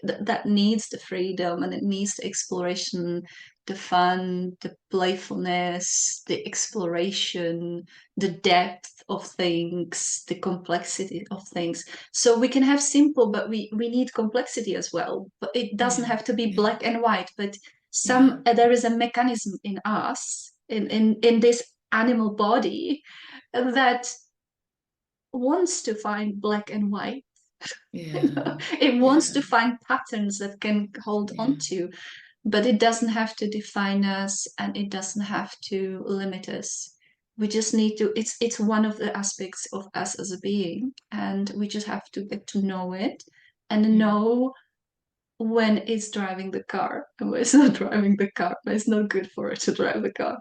that needs the freedom, and it needs the exploration, the fun, the playfulness, the exploration, the depth of things, the complexity of things. So we can have simple, but we need complexity as well. But it doesn't have to be black and white. But there is a mechanism in us, in this animal body, that wants to find black and white. It wants to find patterns that can hold on to, but it doesn't have to define us, and it doesn't have to limit us. We just need to, it's one of the aspects of us as a being, and we just have to get to know it and know when it's driving the car and when it's not driving the car, when it's not good for it to drive the car.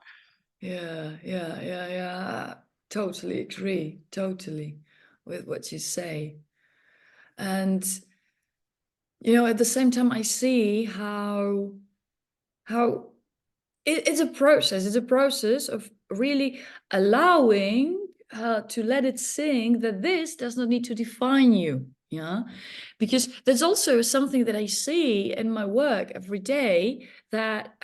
Yeah. Totally agree. Totally with what you say. And, at the same time, I see how it's a process. It's a process of really allowing to let it sink that this does not need to define you. Yeah, because there's also something that I see in my work every day, that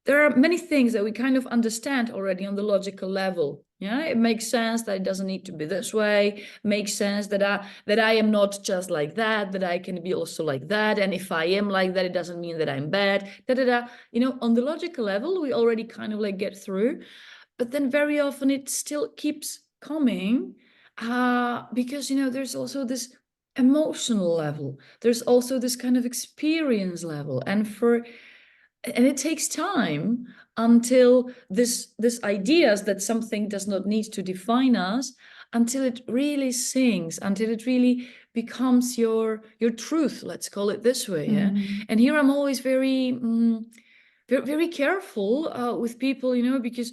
there are many things that we kind of understand already on the logical level. Yeah, it makes sense that it doesn't need to be this way. Makes sense that I am not just like that, that I can be also like that. And if I am like that, it doesn't mean that I'm bad. On the logical level, we already kind of like get through. But then very often it still keeps coming, because, there's also this emotional level. There's also this kind of experience level. And and it takes time until this ideas that something does not need to define us, until it really sinks, until it really becomes your truth, let's call it this way. Yeah. And here I'm always very very, very careful with people, you know, because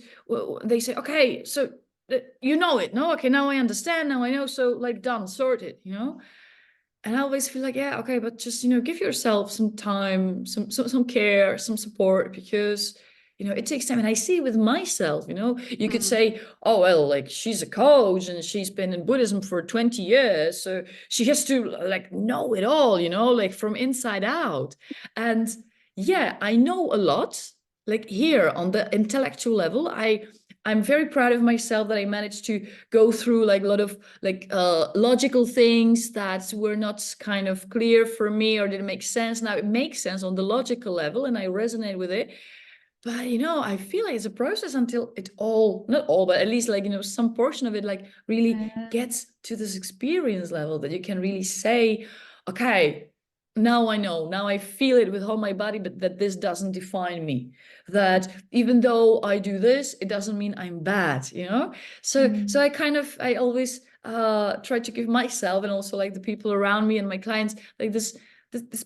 they say, okay, so you know it, no, okay, now I understand, now I know, so like done, sorted, you know. And I always feel like, yeah, okay, but just, you know, give yourself some time, some care, some support, because, you know, it takes time. And I see with myself, you know, you could say, oh, well, like she's a coach and she's been in Buddhism for 20 years. So she has to like know it all, you know, like from inside out. And yeah, I know a lot, like here on the intellectual level. I'm very proud of myself that I managed to go through like a lot of like logical things that were not kind of clear for me or didn't make sense. Now it makes sense on the logical level and I resonate with it. But, you know, I feel like it's a process until it all, not all, but at least like, you know, some portion of it like really gets to this experience level that you can really say, okay, now I know, now I feel it with all my body, but that this doesn't define me. That even though I do this, it doesn't mean I'm bad, you know? So I always try to give myself and also like the people around me and my clients like this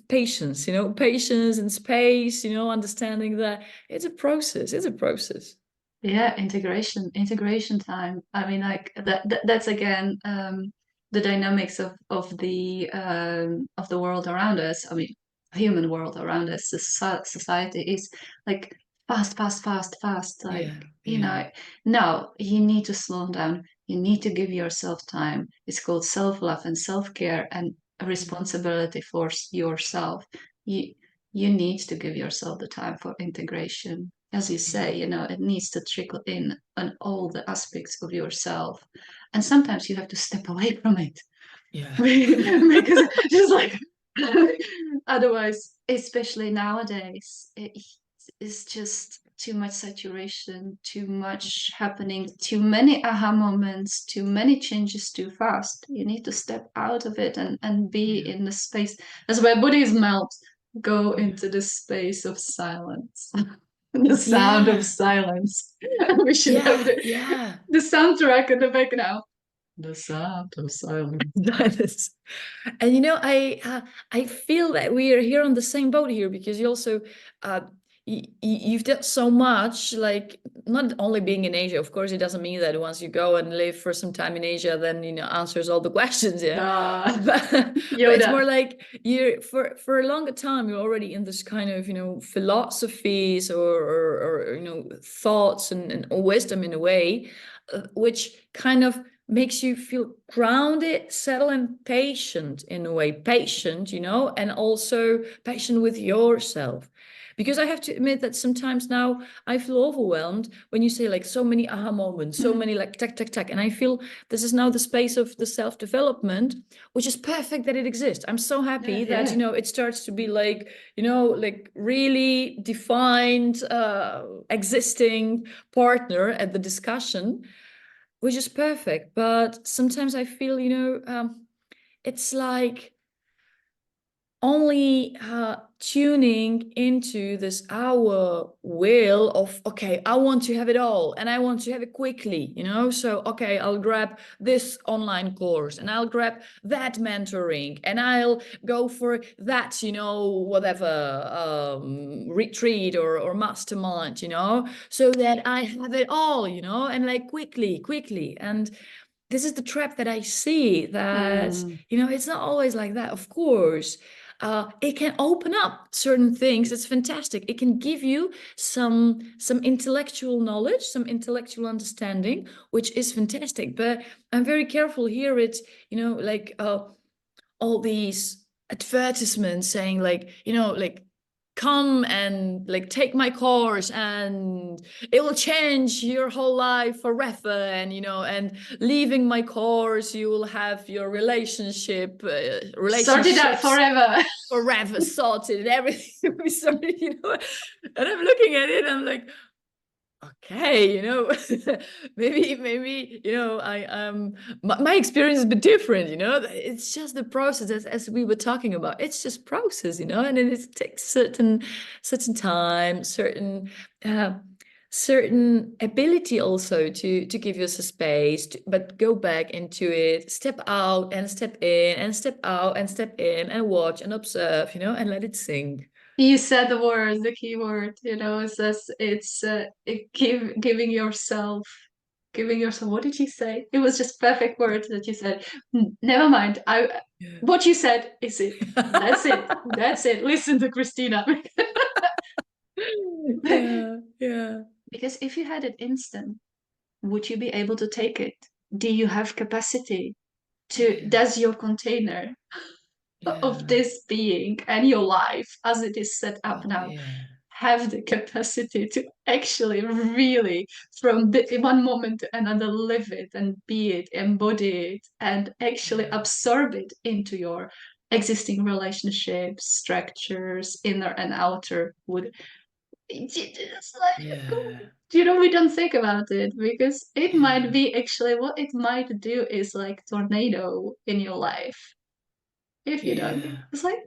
patience, you know, patience and space, you know, understanding that it's a process. It's a process. Yeah, integration time. I mean, like that's again the dynamics of the world around us. I mean, human world around us. Society is like fast, fast, fast, fast. Like, Yeah, you yeah, know, no, you need to slow down. You need to give yourself time. It's called self-love and self-care and a responsibility for yourself. You you need to give yourself the time for integration. As you yeah, say, you know, it needs to trickle in on all the aspects of yourself. And sometimes you have to step away from it. yeah, Because just like otherwise, especially nowadays, it's just too much saturation, too much happening, too many aha moments, too many changes too fast. You need to step out of it and be yeah, in the space. That's where Buddhism helps. Go yeah, into the space of silence. The sound of yeah, silence. We should have yeah, yeah. the soundtrack in the back now. The sound of silence. That is, and you know, I feel that we are here on the same boat here because you also uh, you've done so much. Like not only being in Asia, of course, it doesn't mean that once you go and live for some time in Asia, then you know answers all the questions. Yeah, but it's more Yoda. like you're for a longer time you're already in this kind of you know philosophies or you know thoughts and wisdom in a way, which kind of makes you feel grounded, settled, and patient in a way. Patient, you know, and also patient with yourself. Because I have to admit that sometimes now I feel overwhelmed when you say like so many aha moments, so many like tack, tack, tack. And I feel this is now the space of the self-development, which is perfect that it exists. I'm so happy that, you Yeah. know, it starts to be like, you know, like really defined, existing partner at the discussion, which is perfect. But sometimes I feel, you know, it's like only tuning into this our will of okay, I want to have it all and I want to have it quickly, you know. So okay, I'll grab this online course and I'll grab that mentoring and I'll go for that, you know, whatever retreat or mastermind, you know, so that I have it all, you know, and like quickly. And this is the trap that I see, that you know it's not always like that. Of course, it can open up certain things. It's fantastic. It can give you some intellectual knowledge, some intellectual understanding, which is fantastic. But I'm very careful here. It's you know like all these advertisements saying like you know like come and like take my course and it will change your whole life forever, and you know and leaving my course you will have your Sort it out relationships forever. forever sorted and everything will be sorted, you know. And I'm looking at it, I'm like, okay, you know, maybe, you know, my experience is a bit different, you know. It's just the process, as we were talking about. It's just process, you know, and then it takes certain time, uh, certain ability also to give yourself space, but go back into it, step out and step in, and step out and step in, and watch and observe, you know, and let it sink. You said the word, the key word, you know, giving yourself, what did you say? It was just perfect words that you said. Never mind. Yeah. What you said is it. That's it. That's it. Listen to Kristina. Yeah, yeah, Because if you had it instant, would you be able to take it? Do you have capacity yeah, does your container of yeah. this being and your life as it is set up Oh, now yeah, have the capacity to actually really from one moment to another live it and be it, embody it, and actually yeah, absorb it into your existing relationships, structures, inner and outer? Would it's like, yeah, you know, we don't think about it because it might yeah, be actually what it might do is like tornado in your life if you don't. yeah. It's like,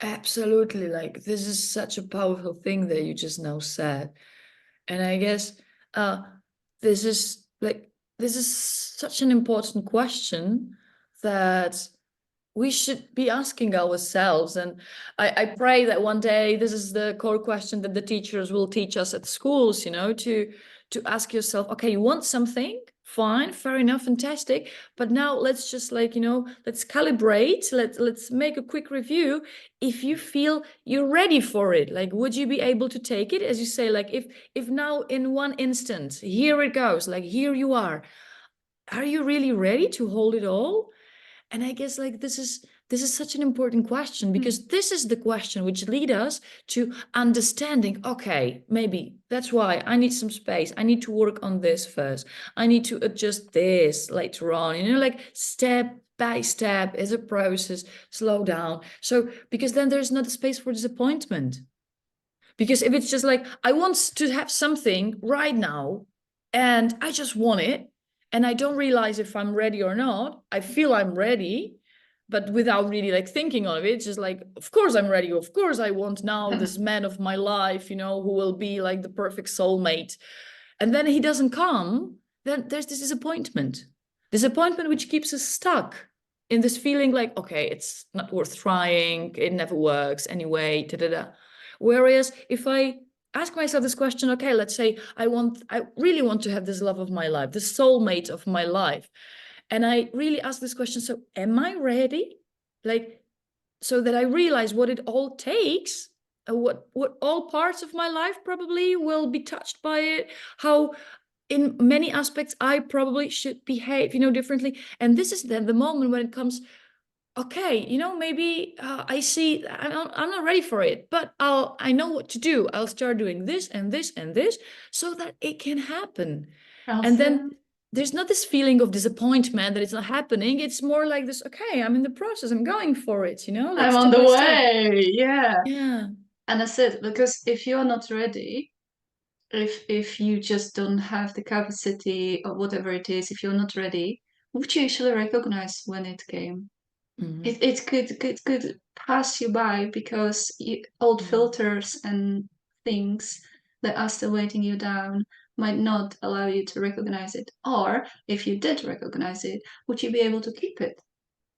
Absolutely. Like, this is such a powerful thing that you just now said. And I guess uh this is like this is such an important question that we should be asking ourselves. And I pray that one day this is the core question that the teachers will teach us at schools, you know, to ask yourself, okay, you want something? Fine, fair enough, fantastic. But now let's just, like, you know, let's calibrate, let's make a quick review. If you feel you're ready for it, like, would you be able to take it? As you say, like, if now in one instant, here it goes, like, here you are you really ready to hold it all? And I guess, like, this is such an important question, mm, because this is the question which lead us to understanding, okay, maybe that's why I need some space, I need to work on this first, I need to adjust this later on, you know, like, step by step is a process, slow down. So, because then there's not a space for disappointment. Because if it's just like, I want to have something right now and I just want it, and I don't realize if I'm ready or not, I feel I'm ready, but without really, like, thinking of it, it's just like, of course I'm ready. Of course I want now this man of my life, you know, who will be like the perfect soulmate. And then he doesn't come, then there's this disappointment. Disappointment which keeps us stuck in this feeling like, okay, it's not worth trying, it never works anyway, da da da. Whereas if I ask myself this question, okay, let's say I really want to have this love of my life, the soulmate of my life. And I really ask this question, so am I ready? Like, so that I realize what it all takes, what all parts of my life probably will be touched by it, how in many aspects I probably should behave, you know, differently. And this is then the moment when it comes, okay, you know, maybe I see I'm not ready for it, but I know what to do. I'll start doing this and this and this so that it can happen. And then also, there's not this feeling of disappointment that it's not happening. It's more like this, okay, I'm in the process, I'm going for it, you know, like, I'm on step the by step. way. Yeah. Yeah. And I said, because if you're not ready, if you just don't have the capacity or whatever it is, if you're not ready, would you actually recognize when it came? Hmm. It could pass you by because old Yeah. filters and things that are still weighting you down might not allow you to recognize it. Or if you did recognize it, would you be able to keep it?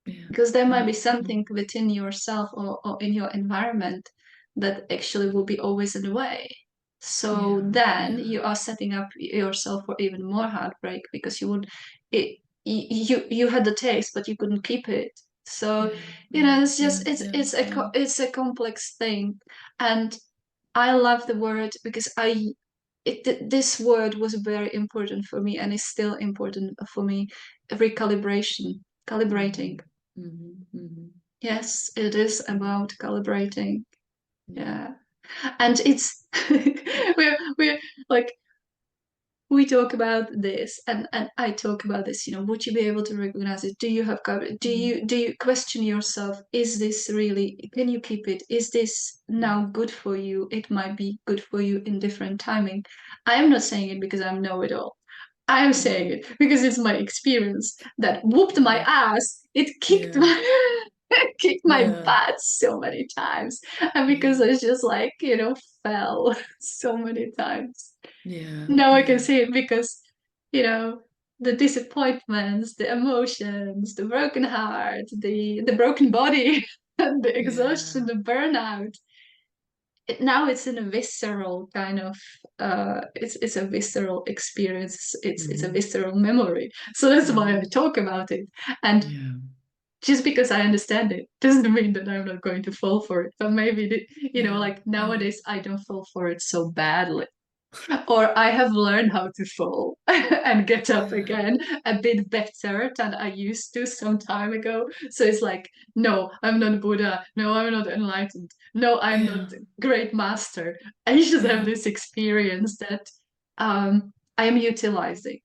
Yeah. Because there might Yeah. be something within yourself or in your environment that actually will be always in the way. So Yeah. then Yeah. you are setting up yourself for even more heartbreak because it you had the taste but you couldn't keep it. So Yeah. you know Yeah. it's Yeah. just Yeah. Yeah. it's a complex thing, and I love the word because this word was very important for me and is still important for me. Recalibration, calibrating. Mhm. Mhm. Mhm. Yes, it is Yeah. about calibrating. Yeah. Yeah, and it's we're like we talk about this, and I talk about this, would you be able to recognize it? Do you have coverage? Do you question yourself? Is this really, can you keep it? Is this now good for you? It might be good for you in different timing. I am not saying it because I know it all. I am saying it because it's my experience that whooped my ass. It kicked Yeah. my kicked my Yeah. butt so many times. And because Yeah. I just like, fell so many times. Yeah. Now I can Yeah. see it because, you know, the disappointments, the emotions, the broken heart, the broken body, and the exhaustion, Yeah. the burnout. Now it's in a visceral kind of it's a visceral experience. It's a Mhm. visceral memory. So that's why I Mhm. talk about it. And Yeah. just because I understand it doesn't mean that I'm not going to fall for it. But maybe Yeah. like Yeah. nowadays I don't fall for it so badly. Or I have learned how to fall and get up Yeah. again a bit better than I used to some time ago. So it's like, no, I'm not Buddha. No, I'm not enlightened. No, I'm not Yeah. great master. I just have Yeah. this experience that I am utilizing.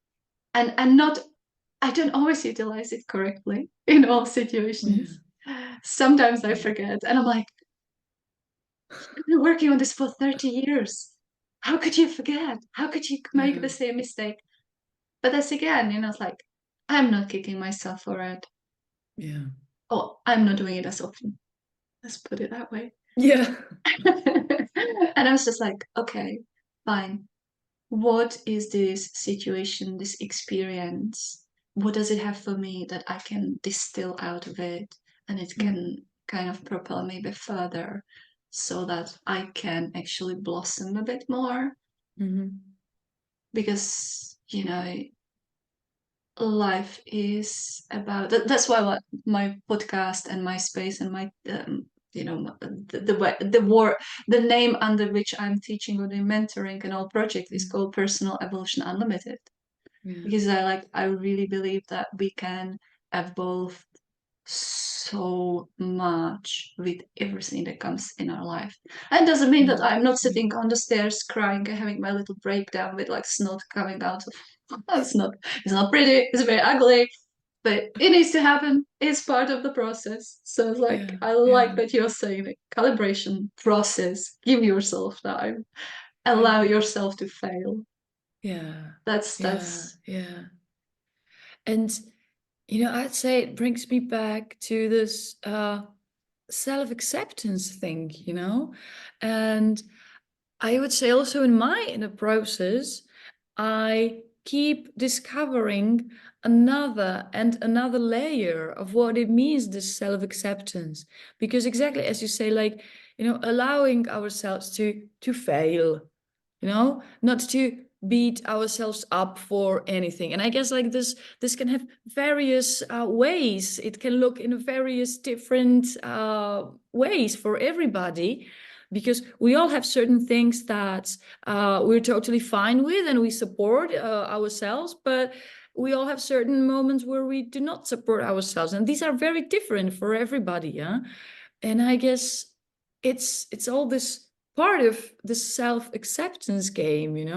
And not, I don't always utilize it correctly in all Yeah. situations. Sometimes I Yeah. forget and I'm like, I've been working on this for 30 years. How could you forget? How could you make Yeah. the same mistake? But that's again, it's like, I'm not kicking myself for it. Yeah. Oh, I'm not doing it as often. Let's put it that way. Yeah. And I was just like, okay, fine. What is this situation, this experience? What does it have for me that I can distill out of it and it Mm. can kind of propel me a bit further so that I can actually blossom a bit more? Mhm. Because, life is about that's why what my podcast and my space and my the name under which I'm teaching or the mentoring and all project is Mm. called Personal Evolution Unlimited, Yeah. because I really believe that we can evolve so much with everything that comes in our life. And it doesn't mean that Yeah. I'm not Yeah. sitting on the stairs crying and having my little breakdown with like snot coming out of it's not pretty, it's very ugly, but it needs to happen. It's part of the process. So it's like Yeah. I like Yeah. that you're saying the calibration process. Give yourself time. Allow Yeah. yourself to fail. Yeah. Yeah. That's Yeah. And I'd say it brings me back to this self-acceptance thing, and I would say also in my inner process, I keep discovering another and another layer of what it means, this self-acceptance. Because exactly as you say, like, allowing ourselves to fail, not to beat ourselves up for anything. And I guess like this can have various ways. It can look in various different ways for everybody, because we all have certain things that we're totally fine with and we support ourselves, but we all have certain moments where we do not support ourselves, and these are very different for everybody. Yeah. And I guess it's all this part of the self-acceptance game, in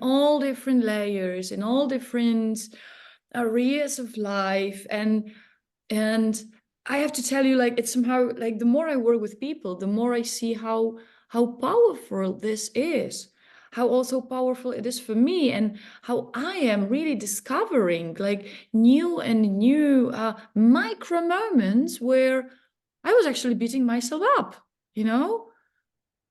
all different layers, in all different areas of life. And I have to tell you, like, it's somehow like the more I work with people, the more I see how powerful this is, how also powerful it is for me, and how I am really discovering like new and new micro moments where I was actually beating myself up, you know?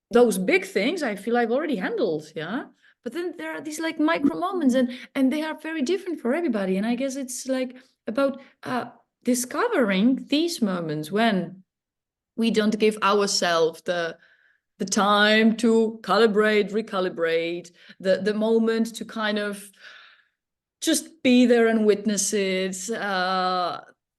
Those big things I feel I've already handled, yeah? But then there are these like micro moments, and they are very different for everybody. And I guess it's like about discovering these moments when we don't give ourselves the time to calibrate, recalibrate, the moment to kind of just be there and witness it.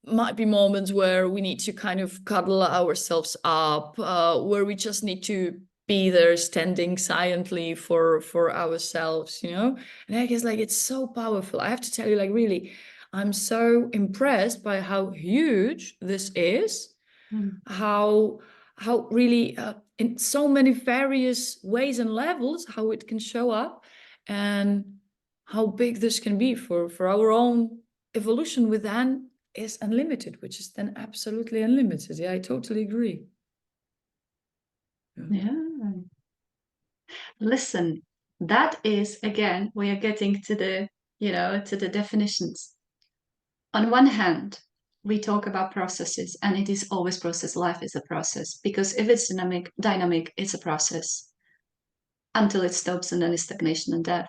Might be moments where we need to kind of cuddle ourselves up, where we just need to be there standing silently for ourselves, And I guess like it's so powerful. I have to tell you, like, really, I'm so impressed by how huge this is, how really in so many various ways and levels how it can show up. and how big this can be for our own evolution within is unlimited, which is then absolutely unlimited. Yeah, I totally agree. Yeah. Listen, that is, again, we are getting to the, to the definitions. On one hand, we talk about processes, and it is always process. Life is a process, because if it's dynamic, it's a process until it stops, and then it's stagnation and death.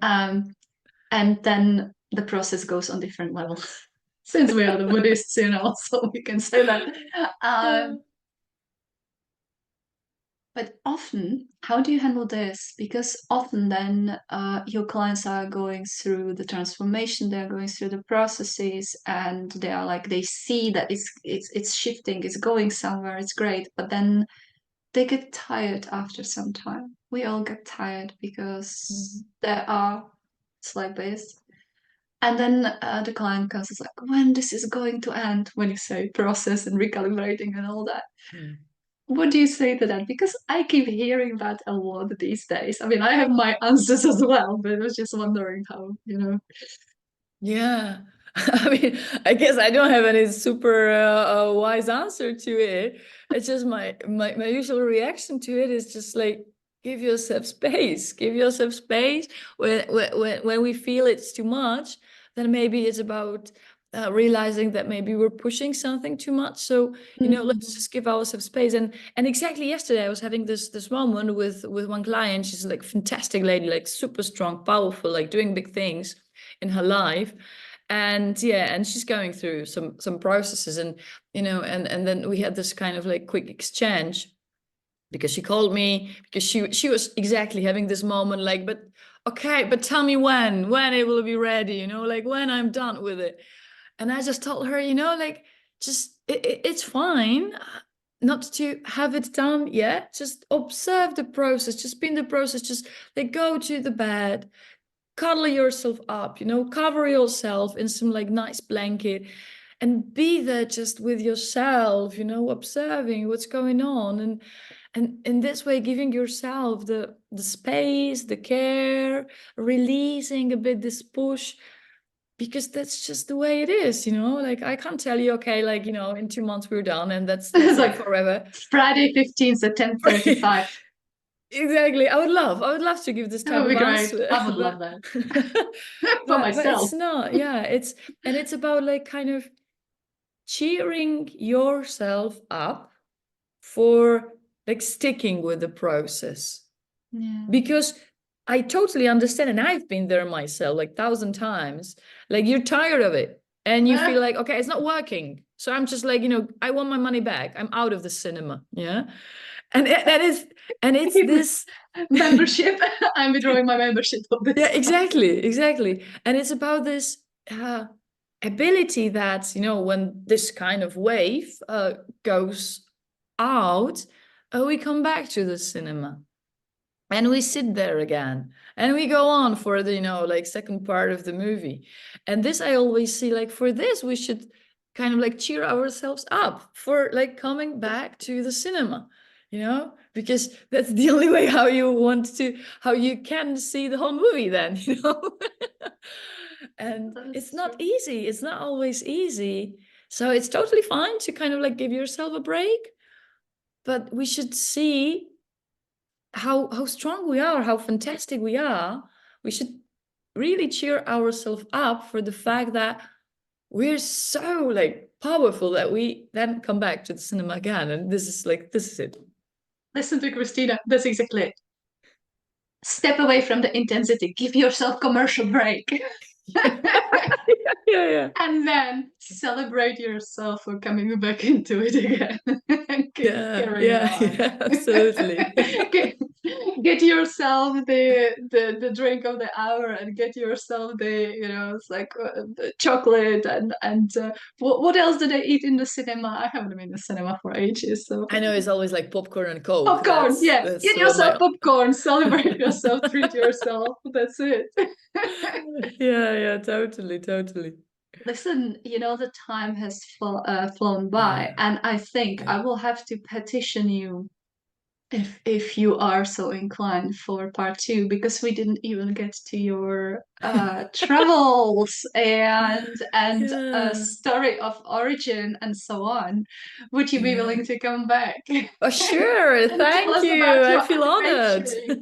And then the process goes on different levels. Since we are the Buddhists, so we can say that. But often, how do you handle this? Because often then your clients are going through the transformation, they're going through the processes, and they are like, they see that it's shifting, it's going somewhere, it's great, but then they get tired after some time. We all get tired because there are, it's like this. And then the client comes, is like, when this is going to end, when you say process and recalibrating and all that. What do you say to that? Because I keep hearing that a lot these days. I mean, I have my answers as well, but I was just wondering how, Yeah. I mean, I guess I don't have any super wise answer to it. It's just my usual reaction to it is just like, give yourself space. Give yourself space. When we feel it's too much, then maybe it's about realizing that maybe we're pushing something too much. So, let's just give ourselves space. And exactly yesterday, I was having this moment with one client. She's like fantastic lady, like super strong, powerful, like doing big things in her life. And yeah, and she's going through some processes, and and then we had this kind of like quick exchange, because she called me because she was exactly having this moment, like, but okay, but tell me when it will be ready, like when I'm done with it. And I just told her, like, just it's fine not to have it done yet. Just observe the process, just be in the process, just like go to the bed, cuddle yourself up, cover yourself in some like nice blanket, and be there just with yourself, observing what's going on, and in this way giving yourself the space, the care, releasing a bit this push, because that's just the way it is, like I can't tell you, okay, like, in 2 months we're done and that's it's like like forever. Friday 15th at 10:35. Exactly. I would love to give this That type would of be great. answer, I would love but that for but myself. it's not. Yeah, it's about like kind of cheering yourself up for like sticking with the process. Yeah. Because I totally understand, and I've been there myself like 1,000 times. Like you're tired of it and you feel like, okay, it's not working, so I'm just like, I want my money back, I'm out of the cinema. Yeah. And that is, and it's this membership. I'm withdrawing my membership of this. yeah, exactly. And it's about this ability that, when this kind of wave goes out, we come back to the cinema and we sit there again and we go on for the, like second part of the movie. And this, I always see, like, for this, we should kind of like cheer ourselves up for like coming back to the cinema, because that's the only way how you can see the whole movie then. And it's not easy, it's not always easy, so it's totally fine to kind of like give yourself a break, but we should see how strong we are, how fantastic we are. We should really cheer ourselves up for the fact that we're so like powerful that we then come back to the cinema again. And this is it. Listen to Kristina. That's exactly it. Step away from the intensity. Give yourself commercial break. Yeah. And then celebrate yourself for coming back into it again. Yeah, absolutely. Get yourself the drink of the hour, and get yourself it's like the chocolate, and what else do they eat in the cinema? I haven't been in the cinema for ages, so I know it's always like popcorn and Coke. popcorn. Yeah, That's get yourself my popcorn, celebrate yourself, treat yourself. That's it. yeah, totally. Listen, the time has flown by, and I think I will have to petition you if you are so inclined for part two, because we didn't even get to your travels and Yeah. story of origin and so on. Would you be Yeah. willing to come back Oh, sure. and tell Thank us you. about I your feel honored. adventuring?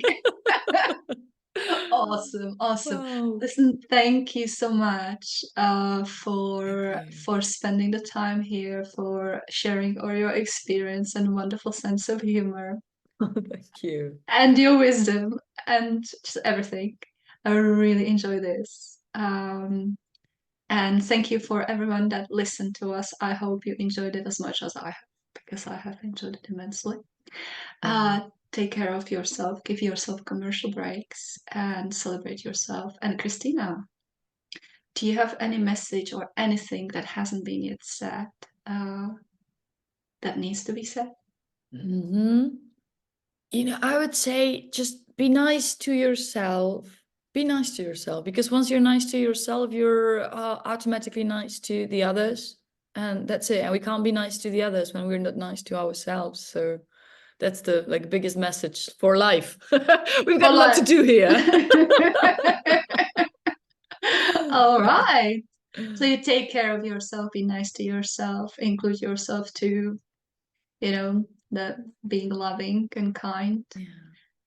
Awesome, awesome. Wow. Listen, thank you so much Thank you. for spending the time here, for sharing all your experience and wonderful sense of humor Thank you. and your wisdom and just everything. I really enjoy this. And thank you for everyone that listened to us. I hope you enjoyed it as much as I have, because I have enjoyed it immensely. Yeah. Take care of yourself, give yourself commercial breaks, and celebrate yourself. And Kristina, do you have any message or anything that hasn't been yet said uh, that needs to be said? Hmm. I would say just be nice to yourself. Be nice to yourself, because once you're nice to yourself, you're automatically nice to the others. And that's it. And we can't be nice to the others when we're not nice to ourselves. So that's the biggest message for life. We've got Or a lot to like, do here. all right. So you take care of yourself, be nice to yourself, include yourself to, that being loving and kind. Yeah.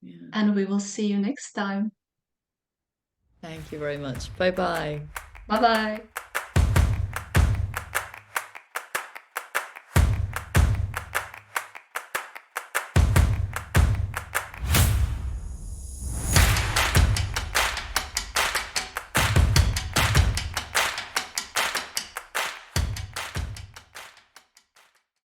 Yeah. And we will see you next time. Thank you very much. Bye bye. Bye bye.